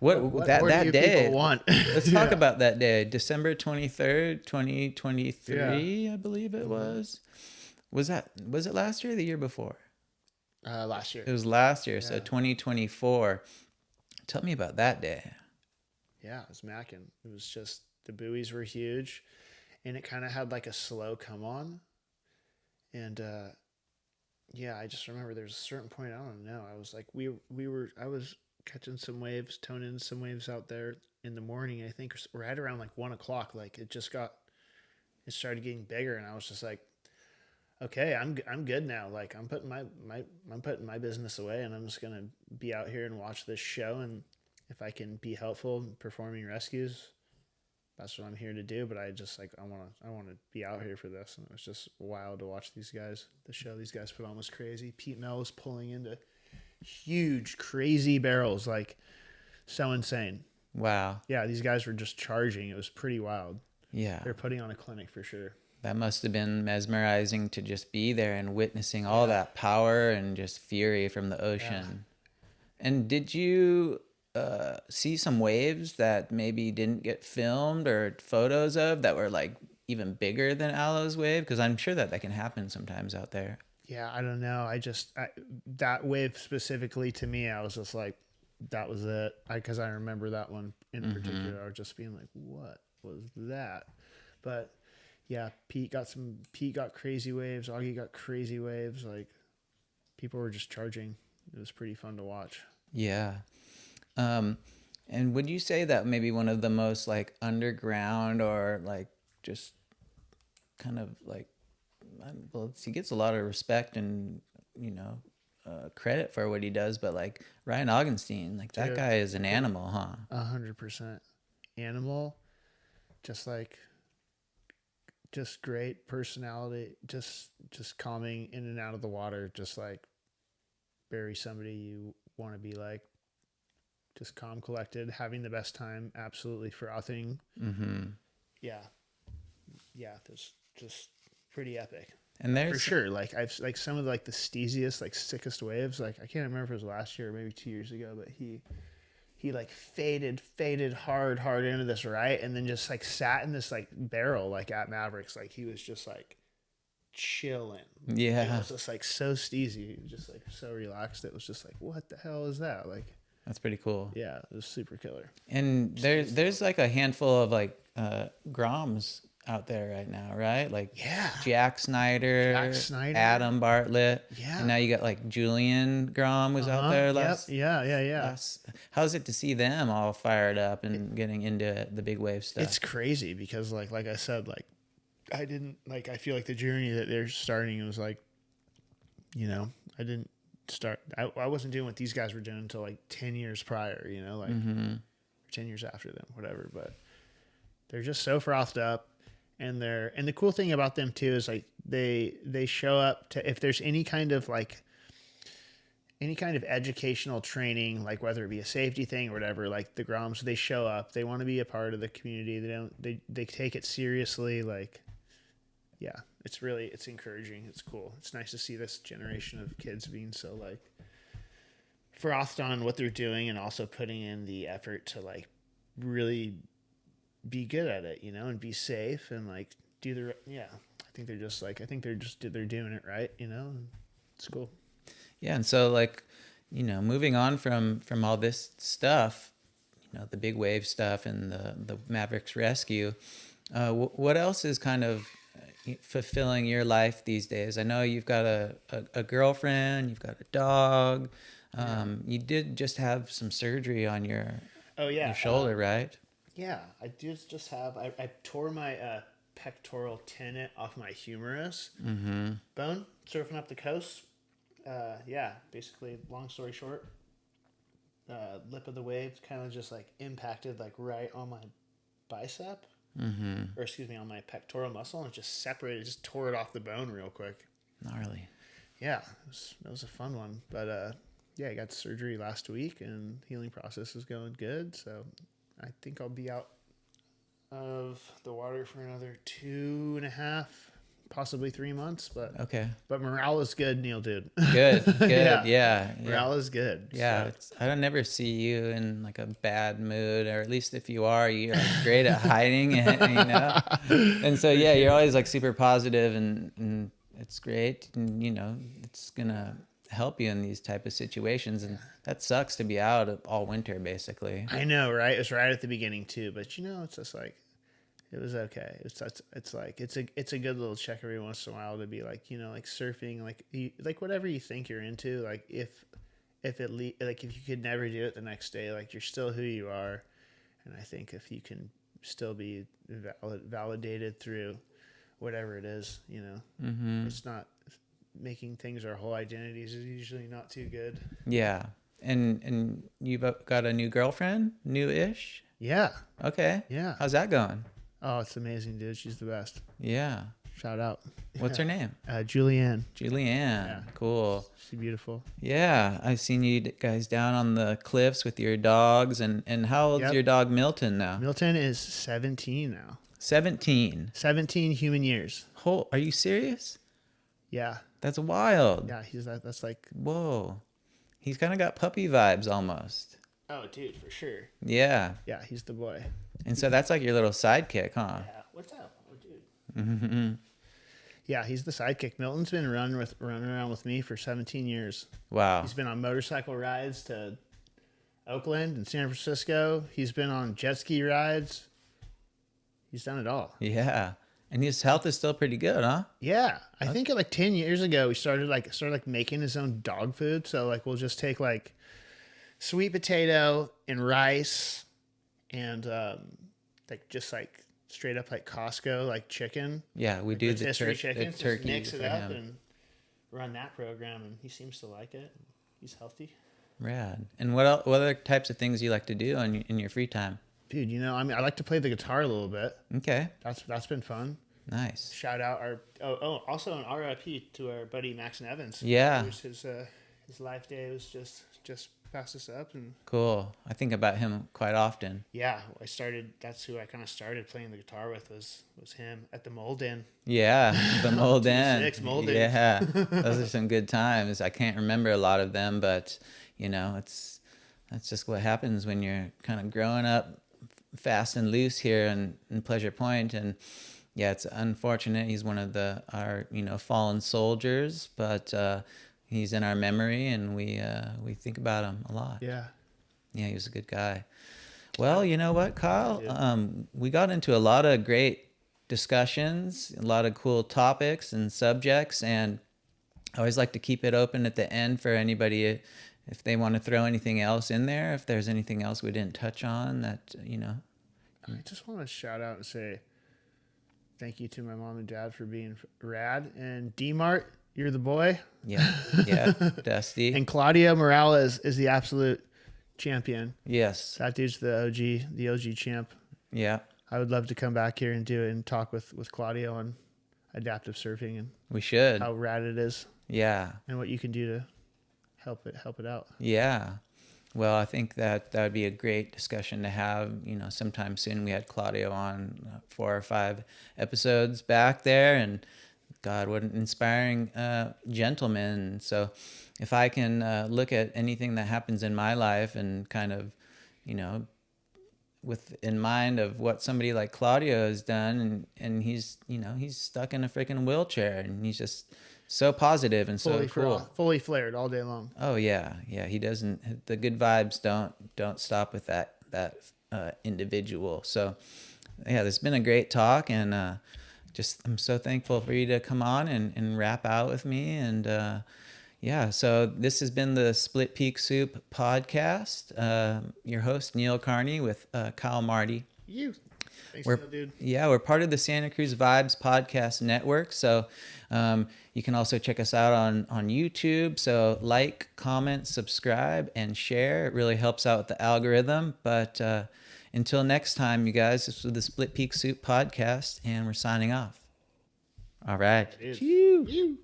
What more that do you day? people want? Let's talk Yeah. about that day, December 23rd, 2023, I believe it was. Was it last year or the year before? Last year. It was last year, so Yeah. 2024. Tell me about that day. Yeah, it was macking. It was just the buoys were huge, and it kind of had like a slow come on, and yeah, I just remember there's a certain point, I don't know. I was like, I was catching some waves, toning some waves out there in the morning. I think we're at around like 1 o'clock. Like it started getting bigger, and I was just like, okay, I'm good now. Like I'm putting my business away, and I'm just gonna be out here and watch this show. And if I can be helpful in performing rescues, that's what I'm here to do. But I just like I want to be out here for this, and it was just wild to watch these guys. The show these guys put on was crazy. Pete Mel was pulling into huge, crazy barrels, like so insane. Wow. Yeah, these guys were just charging. It was pretty wild. Yeah. They're putting on a clinic for sure. That must have been mesmerizing to just be there and witnessing all that power and just fury from the ocean. And did you see some waves that maybe didn't get filmed or photos of that were like even bigger than Aloe's wave? Because I'm sure that can happen sometimes out there. Yeah, I don't know. That wave specifically to me, I was just like, that was it. Because I remember that one in particular. I was just being like, what was that? But yeah, Pete got crazy waves. Augie got crazy waves. Like people were just charging. It was pretty fun to watch. Yeah. And would you say that maybe one of the most like underground or like just kind of like, well, he gets a lot of respect and, you know, credit for what he does, but like Ryan Augenstein, like that guy is an animal, huh? 100% animal. Just great personality, just calming in and out of the water, just like very somebody you want to be like. Just calm, collected, having the best time, absolutely frothing. Yeah, that's just pretty epic. And there's for sure. Like I've like some of like the steeziest, like sickest waves. Like I can't remember if it was last year or maybe 2 years ago, but he like faded hard into this right, and then just like sat in this like barrel like at Mavericks. Like he was just like chilling. Yeah, it was just like so steezy. He was just like so relaxed. It was just like, what the hell is that? Like that's pretty cool. yeah, it was super killer. And there's like a handful of like Groms out there right now, right? Like Jack Snyder, Adam Bartlett. Yeah. And now you got like Julian Grom was out there last. Yeah. How's it to see them all fired up and getting into the big wave stuff? It's crazy because like I said, like I feel like the journey that they're starting was like, you know, I wasn't doing what these guys were doing until like 10 years prior, you know, like 10 years after them, whatever. But they're just so frothed up. And the cool thing about them too is like they show up to, if there's any kind of educational training, like whether it be a safety thing or whatever, like the Groms, they show up, they want to be a part of the community. They take it seriously. Like, yeah, it's encouraging. It's cool. It's nice to see this generation of kids being so like frothed on what they're doing and also putting in the effort to like really be good at it, you know, and be safe and like do the I think they're doing it right, you know. It's cool. Yeah, and so like, you know, moving on from all this stuff, you know, the big wave stuff and the Mavericks rescue, what else is kind of fulfilling your life these days? I know you've got a girlfriend, you've got a dog. You did just have some surgery on your shoulder, right? Yeah, I just have. I tore my pectoral tendon off my humerus Mm-hmm. bone surfing up the coast. Yeah, basically, long story short, lip of the wave kind of just like impacted like right on my bicep, Mm-hmm. or excuse me, on my pectoral muscle, and just separated, just tore it off the bone real quick. Gnarly. Yeah, it was a fun one. But yeah, I got surgery last week, and healing process is going good. So I think I'll be out of the water for another 2.5, possibly 3 months. But Okay. morale is good, Neil, dude. Good. Good. Yeah. Yeah. Morale is good. Yeah, So. it's, I don't never see you in like a bad mood, or at least if you are, you're like great at hiding it, you know? And so, yeah, you're always like super positive, and it's great. And, you know, it's going to help you in these type of situations. And that sucks to be out all winter, basically. I know, right? It was right at the beginning too, but you know, it's just like, it was okay. It's like, it's a good little check every once in a while to be like, you know, like surfing, like whatever you think you're into, like if you could never do it the next day, like you're still who you are. And I think if you can still be validated through whatever it is, you know, it's not making things our whole identities is usually not too good. Yeah. And you've got a new girlfriend, new-ish? Yeah. Okay. Yeah. How's that going? Oh, it's amazing, dude. She's the best. Yeah. Shout out. What's her name? Julianne. Julianne. Yeah. Cool. She's beautiful. Yeah. I've seen you guys down on the cliffs with your dogs. And how old's your dog Milton now? Milton is 17 now. 17. 17 human years. Are you serious? Yeah. That's wild. Yeah, that's like... Whoa. He's kind of got puppy vibes almost. Oh, dude, for sure. Yeah. Yeah, he's the boy. And so that's like your little sidekick, huh? Yeah. What's up? Oh, dude. Mm-hmm. Yeah, he's the sidekick. Milton's been running around with me for 17 years. Wow. He's been on motorcycle rides to Oakland and San Francisco. He's been on jet ski rides. He's done it all. Yeah. And his health is still pretty good, huh? Yeah. I think like 10 years ago, we started making his own dog food. So like we'll just take like sweet potato and rice and just like straight up like Costco like chicken. Yeah, we like do the rotisserie turkey just mix it up and run that program, and he seems to like it. He's healthy. Rad. And what other types of things do you like to do in your free time? Dude, you know, I mean, I like to play the guitar a little bit. Okay. That's been fun. Nice. Shout out also an RIP to our buddy Max and Evans. Yeah. His life day was just passed us up, and cool. I think about him quite often. Yeah, that's who I kind of started playing the guitar with was him at the Mold Inn. Yeah, the Mold Inn. Mold Inn. Yeah, those are some good times. I can't remember a lot of them, but you know, that's just what happens when you're kind of growing up fast and loose here in Pleasure Point. And yeah, it's unfortunate. He's one of our fallen soldiers, but he's in our memory, and we think about him a lot. Yeah. Yeah, he was a good guy. Well, you know what, Kyle? We got into a lot of great discussions, a lot of cool topics and subjects, and I always like to keep it open at the end for anybody if they want to throw anything else in there, if there's anything else we didn't touch on that, I just want to shout out and say thank you to my mom and dad for being rad, and D-Mart, you're the boy. Yeah, Dusty. And Claudio Morales is the absolute champion. Yes. That dude's the OG champ. Yeah. I would love to come back here and do it and talk with Claudio on adaptive surfing and we should. How rad it is. Yeah. And what you can do to help it out. Yeah. Well, I think that would be a great discussion to have, sometime soon. We had Claudio on 4 or 5 episodes back there, and God, what an inspiring gentleman. So if I can look at anything that happens in my life and kind of, with in mind of what somebody like Claudio has done, and he's, he's stuck in a freaking wheelchair, and he's just so positive and so cool. Fully flared all day long. Oh yeah. Yeah. He doesn't, the good vibes don't stop with that individual. So yeah, there's been a great talk, and I'm so thankful for you to come on and rap out with me. And yeah, so this has been the Split Peak Soup podcast. Your host, Neil Carney, with Kyle Marty. Thanks, We're, dude. yeah, we're part of the Santa Cruz Vibes podcast network. So you can also check us out on YouTube. So like, comment, subscribe, and share. It really helps out with the algorithm. But until next time, you guys, this was the Split Peak Soup podcast, and we're signing off. All right. Cheers. Chew.